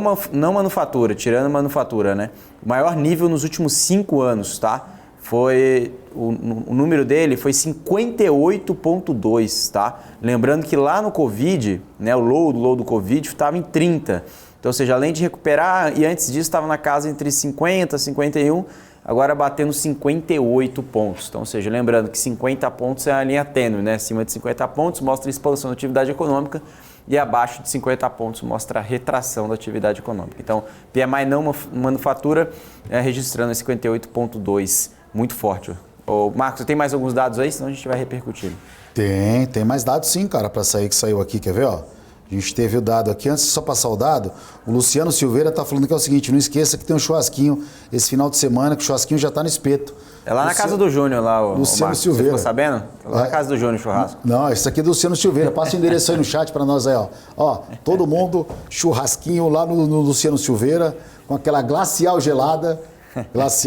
manufatura, tirando manufatura, né? O maior nível nos últimos 5 anos, tá? Foi o número dele foi 58,2, tá? Lembrando que lá no Covid, né, o low do Covid estava em 30. Então, ou seja, além de recuperar, e antes disso estava na casa entre 50 e 51, agora batendo 58 pontos. Então, ou seja, lembrando que 50 pontos é a linha tênue, né? Acima de 50 pontos mostra expansão da atividade econômica e abaixo de 50 pontos mostra a retração da atividade econômica. Então, PMI não manufatura registrando 58,2, muito forte. Ô, Marcos, você tem mais alguns dados aí? Senão a gente vai repercutindo. Tem mais dados sim, cara, para sair que saiu aqui, quer ver, ó? A gente teve o dado aqui, antes de só passar o dado, o Luciano Silveira tá falando que é o seguinte, não esqueça que tem um churrasquinho esse final de semana, que o churrasquinho já tá no espeto. É lá na casa do Júnior, lá, o Luciano Marcos. Silveira. Você ficou sabendo? Lá na casa do Júnior, churrasco. Não, isso aqui é do Luciano Silveira. Passa o endereço aí no chat para nós aí, ó. Ó, todo mundo, churrasquinho lá no Luciano Silveira, com aquela glacial gelada,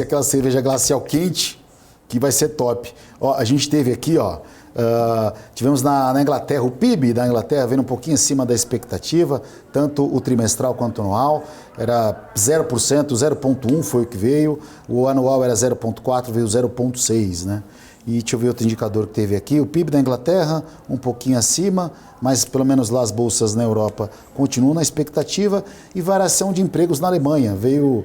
aquela cerveja glacial quente, que vai ser top. Ó, a gente teve aqui, ó, tivemos na Inglaterra, o PIB da Inglaterra veio um pouquinho acima da expectativa, tanto o trimestral quanto o anual, era 0%, 0,1 foi o que veio, o anual era 0,4, veio 0,6, né? E deixa eu ver outro indicador que teve aqui, o PIB da Inglaterra um pouquinho acima, mas pelo menos lá as bolsas na Europa continuam na expectativa, e variação de empregos na Alemanha, veio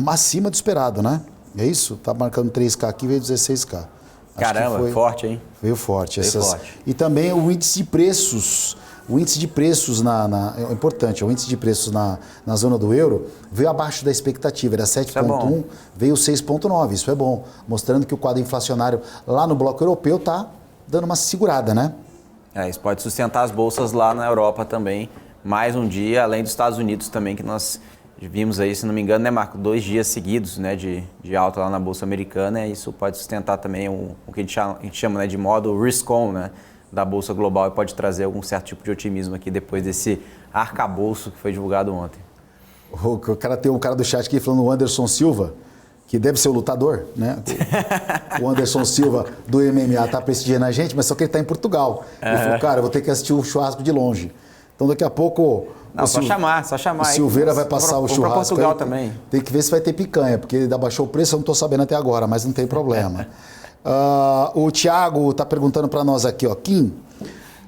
acima do esperado, né? É isso? Tá marcando 3K aqui, veio 16K. Caramba, forte, hein? Veio forte. Veio forte. E também o índice de preços. O índice de preços é importante, o índice de preços na zona do euro veio abaixo da expectativa, era 7,1, veio 6,9, isso é bom, mostrando que o quadro inflacionário lá no bloco europeu está dando uma segurada, né? Isso pode sustentar as bolsas lá na Europa também, mais um dia, além dos Estados Unidos também, que nós vimos aí, se não me engano, né, Marco, 2 dias seguidos, né, de alta lá na Bolsa Americana, e isso pode sustentar também o que a gente chama, né, de modo risk-on, né, da Bolsa Global, e pode trazer algum certo tipo de otimismo aqui depois desse arcabouço que foi divulgado ontem. Tem um cara do chat aqui falando o Anderson Silva, que deve ser o lutador, né? O Anderson Silva do MMA tá prestigiando a gente, mas só que ele tá em Portugal. Ele falou, cara, eu vou ter que assistir o churrasco de longe. Então daqui a pouco... Só chamar. O Silveira vai passar o churrasco. Para Portugal aí, também. Tem que ver se vai ter picanha, porque ele abaixou o preço, eu não estou sabendo até agora, mas não tem problema. O Thiago está perguntando para nós aqui, ó, Kim,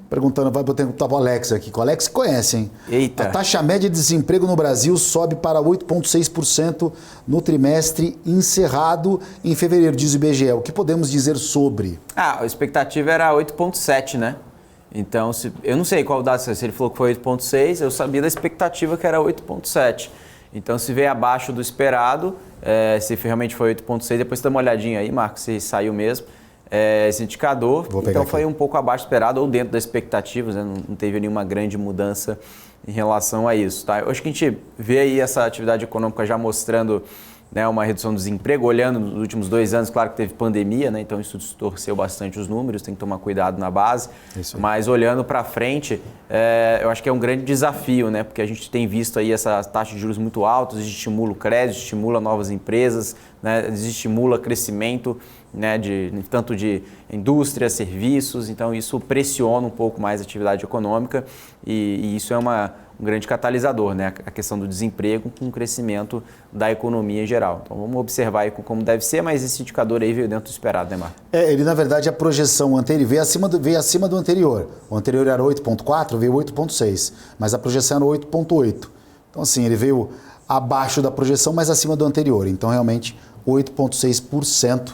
perguntando, vai botar o Alex aqui, que o Alex conhece, hein? Eita. A taxa média de desemprego no Brasil sobe para 8,6% no trimestre encerrado em fevereiro, diz o IBGE. O que podemos dizer sobre? A expectativa era 8,7, né? Então, eu não sei qual dado, se ele falou que foi 8,6, eu sabia da expectativa que era 8,7. Então, se veio abaixo do esperado, se realmente foi 8,6, depois dá uma olhadinha aí, Marcos, se saiu mesmo esse indicador. Então, foi um pouco abaixo do esperado ou dentro das expectativas, né? Não teve nenhuma grande mudança em relação a isso, tá? Eu acho que a gente vê aí essa atividade econômica já mostrando, né, uma redução do desemprego, olhando nos últimos 2 anos, claro que teve pandemia, né, então isso distorceu bastante os números, tem que tomar cuidado na base, mas olhando para frente, eu acho que é um grande desafio, né, porque a gente tem visto aí essa taxa de juros muito alta, estimula o crédito, estimula novas empresas, né, estimula crescimento, né, tanto de indústria, serviços, então isso pressiona um pouco mais a atividade econômica e isso é um grande catalisador, né? A questão do desemprego com o crescimento da economia em geral. Então vamos observar aí como deve ser, mas esse indicador aí veio dentro do esperado, né, Marco? Ele na verdade a projeção anterior veio acima do anterior. O anterior era 8,4, veio 8,6, mas a projeção era 8,8. Então assim, ele veio abaixo da projeção, mas acima do anterior. Então realmente 8,6%.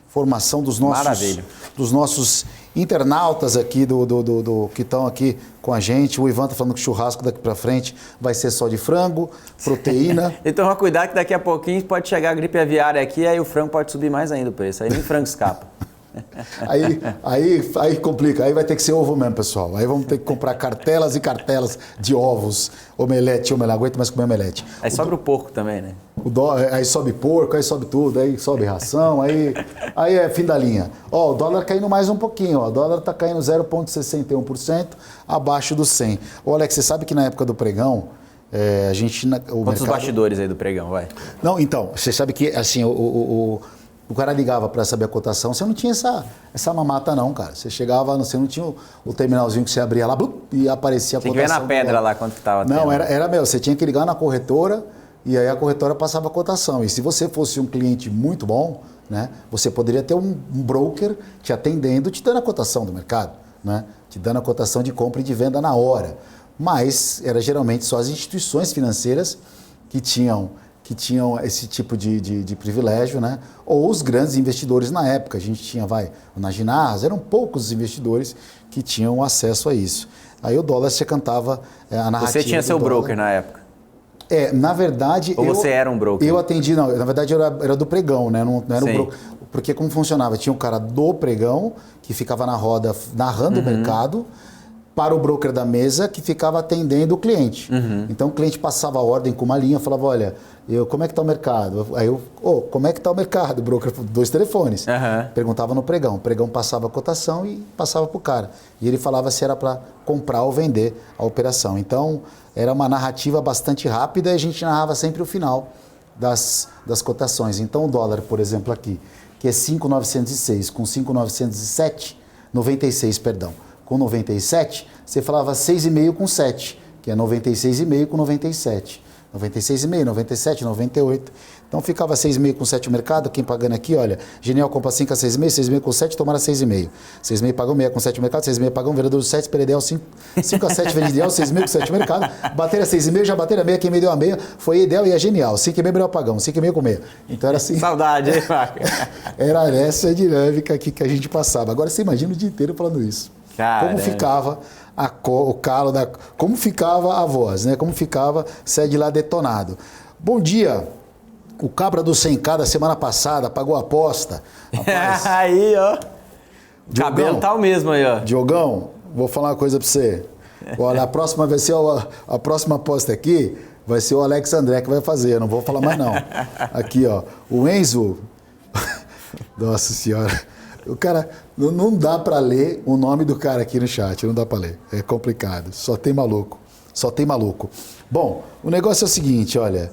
Formação dos nossos internautas aqui que estão aqui com a gente. O Ivan está falando que o churrasco daqui para frente vai ser só de frango, proteína. Então, cuidado que daqui a pouquinho pode chegar a gripe aviária aqui, aí o frango pode subir mais ainda o preço. Aí nem frango escapa. Aí complica, aí vai ter que ser ovo mesmo, pessoal. Aí vamos ter que comprar cartelas e cartelas de ovos, omelete, eu não aguento mais comer omelete. Aí sobra o porco também, né? Aí sobe porco, aí sobe tudo, aí sobe ração, aí é fim da linha. Ó, o dólar caindo mais um pouquinho, ó, o dólar tá caindo 0,61%, abaixo do 100. Ô Alex, você sabe que na época do pregão, a gente... Quantos bastidores aí do pregão, vai? Não, então, você sabe que assim, o cara ligava para saber a cotação, você não tinha essa mamata não, cara. Você chegava, você não tinha o terminalzinho que você abria lá e aparecia a cotação. Tinha que ver na pedra lá quanto que estava. Não, era meu, você tinha que ligar na corretora e aí a corretora passava a cotação. E se você fosse um cliente muito bom, né, você poderia ter um broker te atendendo, te dando a cotação do mercado, né, te dando a cotação de compra e de venda na hora. Mas era geralmente só as instituições financeiras que tinham esse tipo de privilégio, né? Ou os grandes investidores na época. A gente tinha, na Ginás, eram poucos os investidores que tinham acesso a isso. Aí o dólar você cantava a narrativa. Você tinha seu broker na época? Na verdade... Ou você era um broker? Eu atendi, não. Na verdade, eu era do pregão, né? Não era um broker. Porque como funcionava? Tinha um cara do pregão que ficava na roda narrando o mercado, para o broker da mesa que ficava atendendo o cliente. Então o cliente passava a ordem com uma linha, falava, olha, como é que está o mercado? Aí como é que está o mercado? O broker, 2 telefones. Perguntava no pregão. O pregão passava a cotação e passava para o cara. E ele falava se era para comprar ou vender a operação. Então era uma narrativa bastante rápida e a gente narrava sempre o final das cotações. Então o dólar, por exemplo, aqui, que é 5.906 com 5.907, 96, perdão. Com 97, você falava 6,5 com 7, que é 96,5 com 97. 96,5, 97, 98. Então ficava 6,5 com 7 o mercado, quem pagando aqui, olha, Genial compra 5 a 6,5, 6,5 com 7, tomara 6,5. 6,5 pagam 6 com 7 o mercado, 6,5 pagam vereador do 7, Peredeal 5 a 7 vende ideal, 6,5 com 7 o mercado, bateram 6,5, já bateram a meia, quem me deu a meia foi ideal e a Genial, 5,5 melhor pagão, 5,5 com meia. Então era assim. Saudade, hein, Marco? Era essa a dinâmica aqui que a gente passava. Agora você imagina o dia inteiro falando isso. Cara, como ficava o calo como ficava a voz, né? Como ficava sede lá detonado. Bom dia. O cabra do 100K da semana passada pagou a aposta. Rapaz, aí, ó. O cabelo tá o mesmo aí, ó. Diogão, vou falar uma coisa pra você. Olha, a próxima vai ser a próxima aposta aqui vai ser o Alex André que vai fazer. Eu não vou falar mais não. Aqui, ó. O Enzo. Nossa senhora. O cara, não dá para ler o nome do cara aqui no chat, não dá para ler, é complicado, só tem maluco. Bom, o negócio é o seguinte, olha,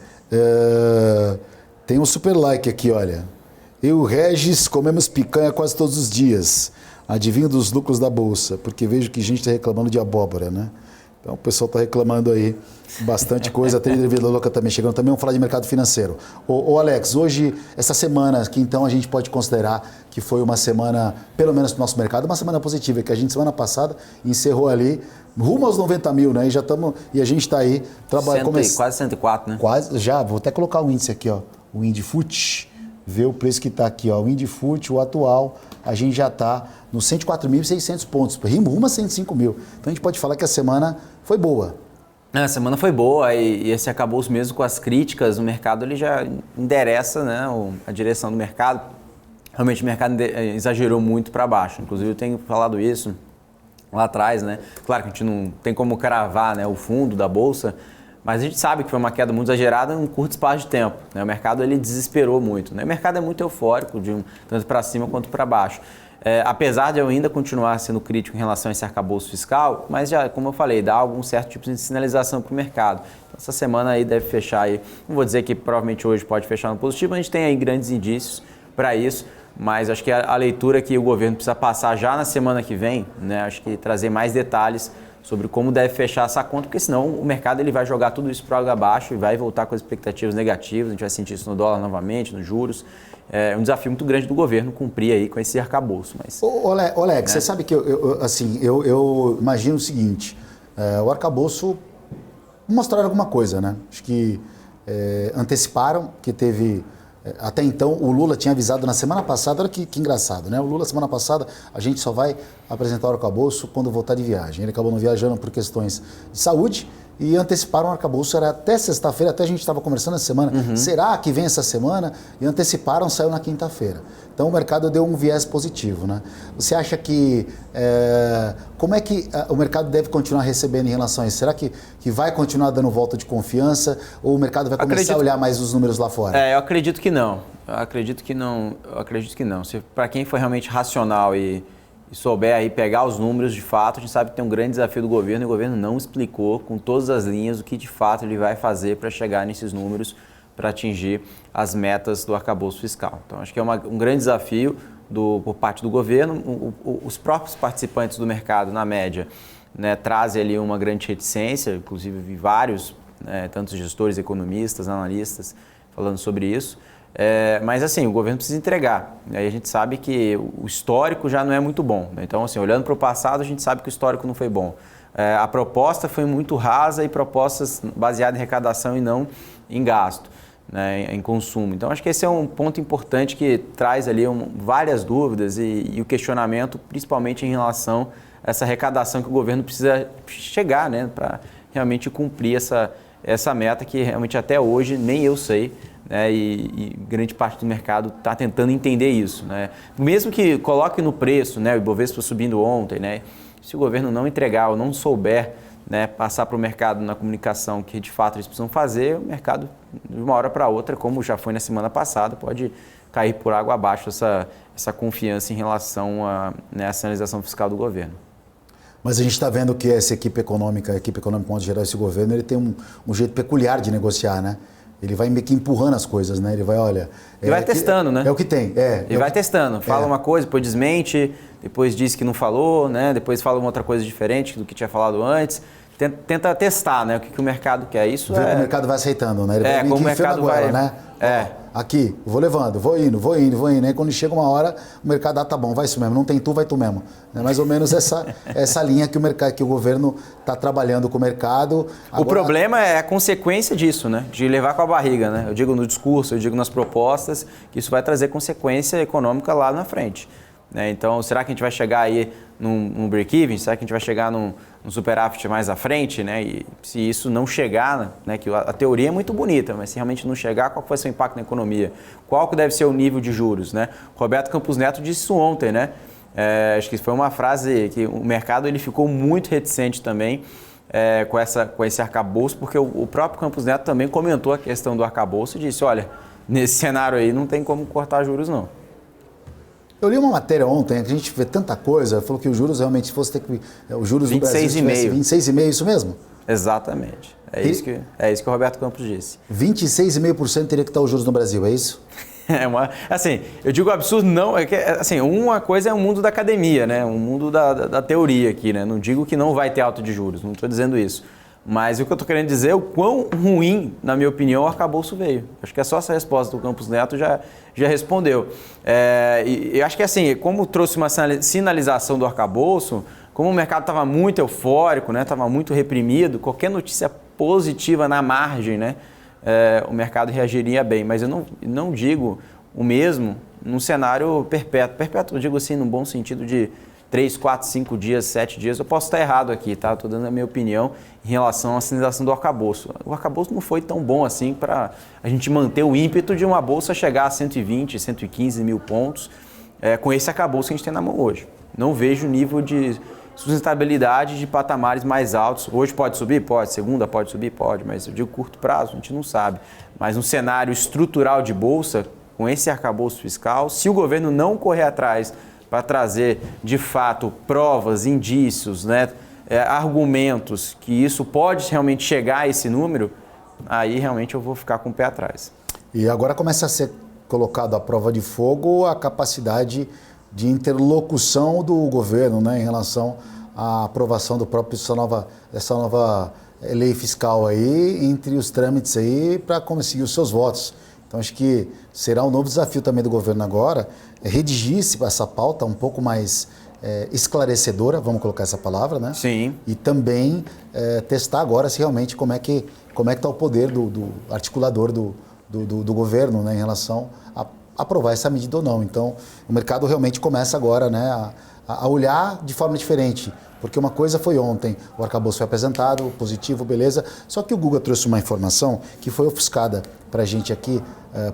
tem um super like aqui, olha. Eu e o Regis comemos picanha quase todos os dias, adivinho dos lucros da Bolsa, porque vejo que gente está reclamando de abóbora, né? Então o pessoal está reclamando aí bastante coisa, a Trader Vida Louca também chegando, também vamos falar de mercado financeiro. Ô Alex, hoje, essa semana, que então a gente pode considerar que foi uma semana, pelo menos para o nosso mercado, uma semana positiva, que a gente semana passada encerrou ali, rumo aos 90 mil, né? E a gente está aí trabalhando. Quase 104, né? Quase, já, vou até colocar o índice aqui, ó, o Indifut, ver o preço que está aqui, ó, o Indifut, o atual, a gente já está nos 104.600 pontos, rumo a 105 mil. Então a gente pode falar que a semana foi boa. A semana foi boa e esse acabou mesmo com as críticas, o mercado ele já endereça, né, a direção do mercado. Realmente o mercado exagerou muito para baixo, inclusive eu tenho falado isso lá atrás, né? Claro que a gente não tem como cravar, né, o fundo da Bolsa, mas a gente sabe que foi uma queda muito exagerada em um curto espaço de tempo, né? O mercado ele desesperou muito, né? O mercado é muito eufórico, tanto para cima quanto para baixo. Apesar de eu ainda continuar sendo crítico em relação a esse arcabouço fiscal, mas já, como eu falei, dá algum certo tipo de sinalização para o mercado. Então, essa semana aí deve fechar aí, não vou dizer que provavelmente hoje pode fechar no positivo, a gente tem aí grandes indícios para isso, mas acho que a leitura que o governo precisa passar já na semana que vem, né, acho que trazer mais detalhes sobre como deve fechar essa conta, porque senão o mercado ele vai jogar tudo isso para água abaixo e vai voltar com as expectativas negativas, a gente vai sentir isso no dólar novamente, nos juros. É um desafio muito grande do governo cumprir aí com esse arcabouço. Mas, Alex, né? Você sabe que eu imagino o seguinte, o arcabouço mostraram alguma coisa, né? Acho que anteciparam que teve... Até então, o Lula tinha avisado na semana passada, olha que engraçado, né? O Lula, semana passada, a gente só vai apresentar o arcabouço quando voltar de viagem. Ele acabou não viajando por questões de saúde e anteciparam o arcabouço, era até sexta-feira, até a gente estava conversando essa semana, será que vem essa semana? E anteciparam, saiu na quinta-feira. Então o mercado deu um viés positivo, né? Você acha que, como é que o mercado deve continuar recebendo em relação a isso? Será que vai continuar dando volta de confiança ou o mercado vai começar a olhar mais os números lá fora? Eu acredito que não. Eu acredito que não. Para quem foi realmente racional e souber aí pegar os números de fato, a gente sabe que tem um grande desafio do governo e o governo não explicou com todas as linhas o que de fato ele vai fazer para chegar nesses números, para atingir as metas do arcabouço fiscal. Então, acho que é um grande desafio por parte do governo. Os próprios participantes do mercado, na média, né, trazem ali uma grande reticência, inclusive vi vários, tantos gestores, economistas, analistas, falando sobre isso. Mas assim, o governo precisa entregar. Aí a gente sabe que o histórico já não é muito bom. Então, assim, olhando para o passado, a gente sabe que o histórico não foi bom. A proposta foi muito rasa e propostas baseadas em arrecadação e não em gasto, né, em consumo. Então, acho que esse é um ponto importante que traz ali várias dúvidas e o questionamento, principalmente em relação a essa arrecadação que o governo precisa chegar, né, para realmente cumprir essa meta que realmente até hoje nem eu sei, né, e grande parte do mercado está tentando entender isso, né. Mesmo que coloque no preço, né, o Ibovespa subindo ontem, né, se o governo não entregar ou não souber, né, passar para o mercado na comunicação que de fato eles precisam fazer, o mercado de uma hora para outra, como já foi na semana passada, pode cair por água abaixo essa confiança em relação à sinalização fiscal do governo. Mas a gente está vendo que essa equipe econômica, de modo geral, esse governo, ele tem um jeito peculiar de negociar, né? Ele vai meio que empurrando as coisas, né? Ele vai, olha... E vai testando, né? É o que tem. Ele vai testando. Fala uma coisa, depois desmente, depois diz que não falou, né? Depois fala uma outra coisa diferente do que tinha falado antes. Tenta testar, né? O que o mercado quer. Isso o mercado vai aceitando, né? Ele vai como o mercado agora, vai... né? Aqui, vou levando, vou indo. Aí quando chega uma hora, o mercado, tá bom, vai isso mesmo. Não tem tu, vai tu mesmo. É mais ou menos essa linha que o governo está trabalhando com o mercado. Agora... O problema é a consequência disso, né? De levar com a barriga, né? Eu digo no discurso, eu digo nas propostas, que isso vai trazer consequência econômica lá na frente. Então, será que a gente vai chegar aí num break-even? Será que a gente vai chegar num superávit mais à frente? Né? E se isso não chegar, né, que a teoria é muito bonita, mas se realmente não chegar, qual vai ser o impacto na economia? Qual que deve ser o nível de juros? Né? Roberto Campos Neto disse isso ontem, né? Acho que foi uma frase que o mercado ele ficou muito reticente também com esse arcabouço, porque o próprio Campos Neto também comentou a questão do arcabouço e disse, olha, nesse cenário aí não tem como cortar juros não. Eu li uma matéria ontem, que a gente vê tanta coisa, falou que os juros realmente, se fosse ter que... Os juros do Brasil 26,5%, isso mesmo? Exatamente. É isso que o Roberto Campos disse. 26,5% teria que estar os juros no Brasil, é isso? Assim, eu digo absurdo não, assim, uma coisa é o mundo da academia, né? O mundo da teoria aqui, né? Não digo que não vai ter alta de juros, não estou dizendo isso. Mas o que eu estou querendo dizer é o quão ruim, na minha opinião, o arcabouço veio. Acho que é só essa resposta do Campos Neto já respondeu. E eu acho que assim, como trouxe uma sinalização do arcabouço, como o mercado estava muito eufórico, né, estava muito reprimido, qualquer notícia positiva na margem, né, o mercado reagiria bem. Mas eu não digo o mesmo num cenário perpétuo. Perpétuo eu digo assim, no bom sentido de 3, 4, 5 dias, 7 dias, eu posso estar errado aqui, tá? Estou dando a minha opinião em relação à sinalização do arcabouço. O arcabouço não foi tão bom assim para a gente manter o ímpeto de uma bolsa chegar a 120, 115 mil pontos com esse arcabouço que a gente tem na mão hoje. Não vejo nível de sustentabilidade de patamares mais altos. Hoje pode subir? Pode. Segunda pode subir? Pode. Mas eu digo curto prazo, a gente não sabe. Mas um cenário estrutural de bolsa, com esse arcabouço fiscal, se o governo não correr atrás para trazer, de fato, provas, indícios, né, argumentos que isso pode realmente chegar a esse número, aí realmente eu vou ficar com o pé atrás. E agora começa a ser colocado à prova de fogo a capacidade de interlocução do governo, né, em relação à aprovação do próprio dessa nova lei fiscal aí, entre os trâmites aí para conseguir os seus votos. Então, acho que será um novo desafio também do governo agora, redigir essa pauta um pouco mais esclarecedora, vamos colocar essa palavra, né? Sim. E também testar agora se realmente como é que está o poder do articulador do governo, né, em relação a aprovar essa medida ou não. Então, o mercado realmente começa agora, né, a olhar de forma diferente. Porque uma coisa foi ontem, o arcabouço foi apresentado, positivo, beleza. Só que o Guga trouxe uma informação que foi ofuscada para a gente aqui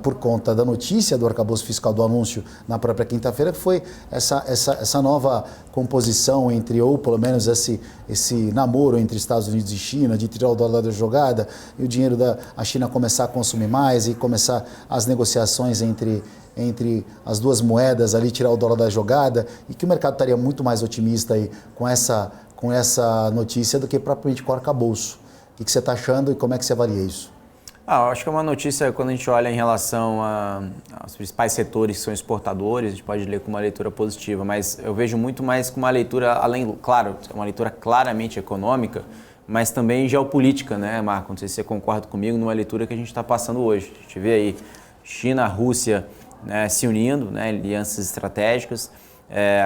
por conta da notícia do arcabouço fiscal, do anúncio na própria quinta-feira, que foi essa nova composição entre, ou pelo menos esse namoro entre Estados Unidos e China, de tirar o dólar da jogada e o dinheiro a China começar a consumir mais e começar as negociações entre as duas moedas ali, tirar o dólar da jogada, e que o mercado estaria muito mais otimista aí com essa notícia do que propriamente com o arcabouço. O que você está achando e como é que você avalia isso? Eu acho que é uma notícia, quando a gente olha em relação aos principais setores que são exportadores, a gente pode ler com uma leitura positiva, mas eu vejo muito mais com uma leitura, claro, uma leitura claramente econômica, mas também geopolítica, né, Marco? Não sei se você concorda comigo, numa leitura que a gente está passando hoje. A gente vê aí China, Rússia, né, se unindo, né, alianças estratégicas.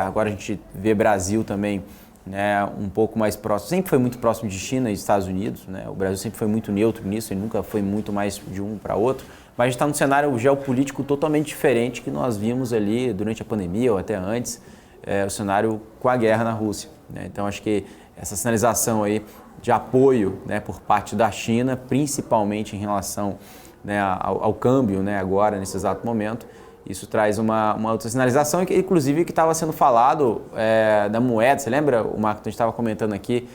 Agora a gente vê Brasil também, né, um pouco mais próximo. Sempre foi muito próximo de China e Estados Unidos, né? O Brasil sempre foi muito neutro nisso, ele nunca foi muito mais de um para outro. Mas a gente está num cenário geopolítico totalmente diferente que nós vimos ali durante a pandemia ou até antes, o cenário com a guerra na Rússia, né? Então acho que essa sinalização aí de apoio, né, por parte da China, principalmente em relação, né, ao câmbio, né, agora, nesse exato momento, isso traz uma outra sinalização, inclusive que estava sendo falado da moeda. Você lembra, o Marco, a gente estava comentando aqui,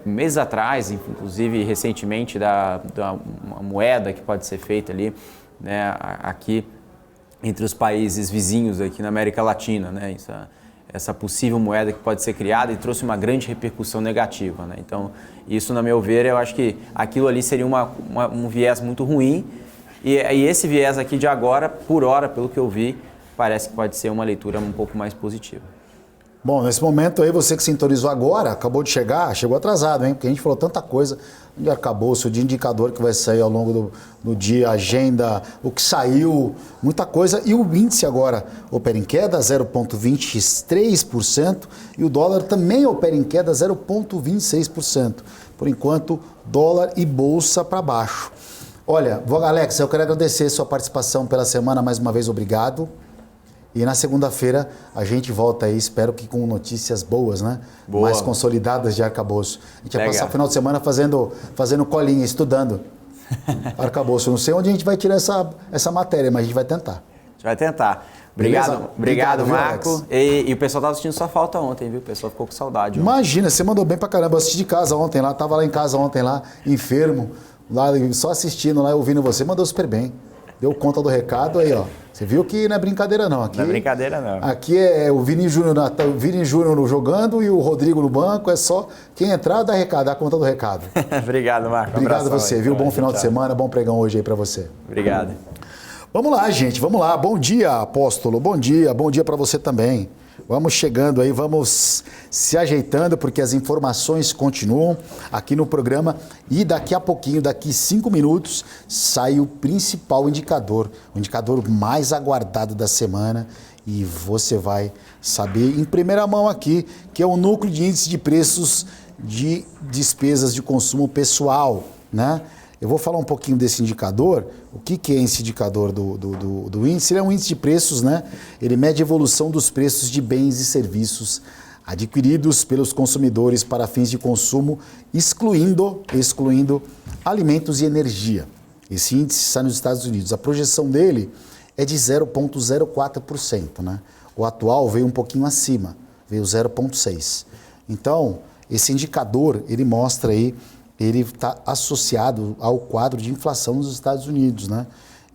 meses atrás, inclusive recentemente, uma moeda que pode ser feita ali, né, aqui entre os países vizinhos aqui na América Latina, né, essa possível moeda que pode ser criada, e trouxe uma grande repercussão negativa, né? Então, isso, na meu ver, eu acho que aquilo ali seria um viés muito ruim. E esse viés aqui de agora, por hora, pelo que eu vi, parece que pode ser uma leitura um pouco mais positiva. Bom, nesse momento aí, você que sintonizou agora, acabou de chegar, chegou atrasado, hein? Porque a gente falou tanta coisa de arcabouço, de indicador que vai sair ao longo do dia, agenda, o que saiu, muita coisa. E o índice agora opera em queda, 0,23%, e o dólar também opera em queda, 0,26%. Por enquanto, dólar e bolsa para baixo. Olha, Alex, eu quero agradecer a sua participação pela semana, mais uma vez, obrigado. E na segunda-feira a gente volta aí, espero que com notícias boas, né? Boa. Mais consolidadas de arcabouço. A gente vai passar o final de semana fazendo colinha, estudando arcabouço. Não sei onde a gente vai tirar essa matéria, mas a gente vai tentar. A gente vai tentar. Obrigado, Marco. E o pessoal estava assistindo sua falta ontem, viu? O pessoal ficou com saudade. Imagina, você mandou bem pra caramba. Eu assisti de casa ontem lá, tava lá em casa ontem lá, enfermo. Lá, só assistindo lá, ouvindo você, mandou super bem. Deu conta do recado aí, ó. Você viu que não é brincadeira não. Aqui, não é brincadeira não. Aqui é o Vini Júnior jogando e o Rodrigo no banco. É só quem entrar dá recado, dá conta do recado. Obrigado, Marco. Obrigado a você, viu? Bom final de semana, bom pregão hoje aí pra você. Obrigado. Vamos lá, gente, vamos lá. Bom dia, apóstolo. Bom dia para você também. Vamos chegando aí, vamos se ajeitando, porque as informações continuam aqui no programa e daqui a pouquinho, daqui 5 minutos, sai o principal indicador, o indicador mais aguardado da semana, e você vai saber em primeira mão aqui, que é o núcleo de índice de preços de despesas de consumo pessoal, né? Eu vou falar um pouquinho desse indicador. O que é esse indicador do índice? Ele é um índice de preços, né? Ele mede a evolução dos preços de bens e serviços adquiridos pelos consumidores para fins de consumo, excluindo alimentos e energia. Esse índice está nos Estados Unidos. A projeção dele é de 0,04%, né? O atual veio um pouquinho acima, veio 0,6%. Então, esse indicador, ele mostra aí, ele está associado ao quadro de inflação nos Estados Unidos, né?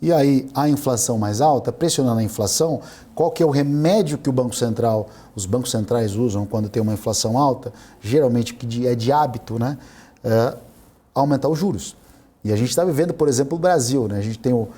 E aí, a inflação mais alta, pressionando a inflação, qual que é o remédio que os bancos centrais usam quando tem uma inflação alta? Geralmente, que é de hábito, né? Aumentar os juros. E a gente está vivendo, por exemplo, o Brasil, né? A gente tem o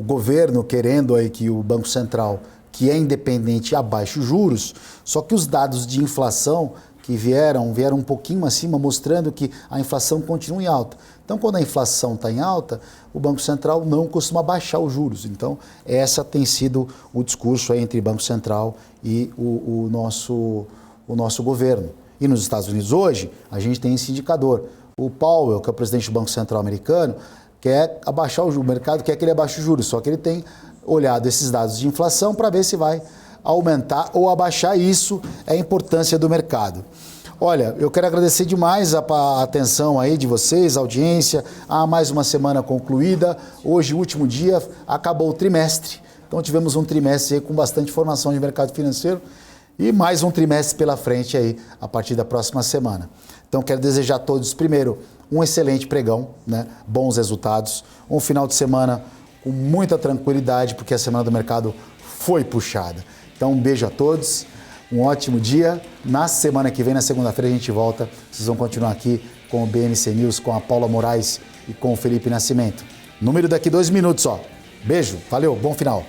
governo querendo aí que o Banco Central, que é independente, abaixe os juros, só que os dados de inflação que vieram um pouquinho acima, mostrando que a inflação continua em alta. Então, quando a inflação está em alta, o Banco Central não costuma baixar os juros. Então, essa tem sido o discurso aí entre Banco Central e o nosso governo. E nos Estados Unidos hoje, a gente tem esse indicador. O Powell, que é o presidente do Banco Central americano, quer abaixar o mercado, quer que ele abaixe os juros, só que ele tem olhado esses dados de inflação para ver se vai aumentar ou abaixar. Isso é a importância do mercado. Olha, eu quero agradecer demais a atenção aí de vocês, a audiência. Mais uma semana concluída. Hoje, último dia, acabou o trimestre. Então tivemos um trimestre aí com bastante informação de mercado financeiro e mais um trimestre pela frente aí a partir da próxima semana. Então quero desejar a todos, primeiro, um excelente pregão, né? Bons resultados, um final de semana com muita tranquilidade, porque a semana do mercado foi puxada. Então um beijo a todos. Um ótimo dia. Na semana que vem, na segunda-feira, a gente volta. Vocês vão continuar aqui com o BMC News, com a Paula Moraes e com o Felipe Nascimento. Número daqui 2 minutos, ó. Beijo, valeu, bom final.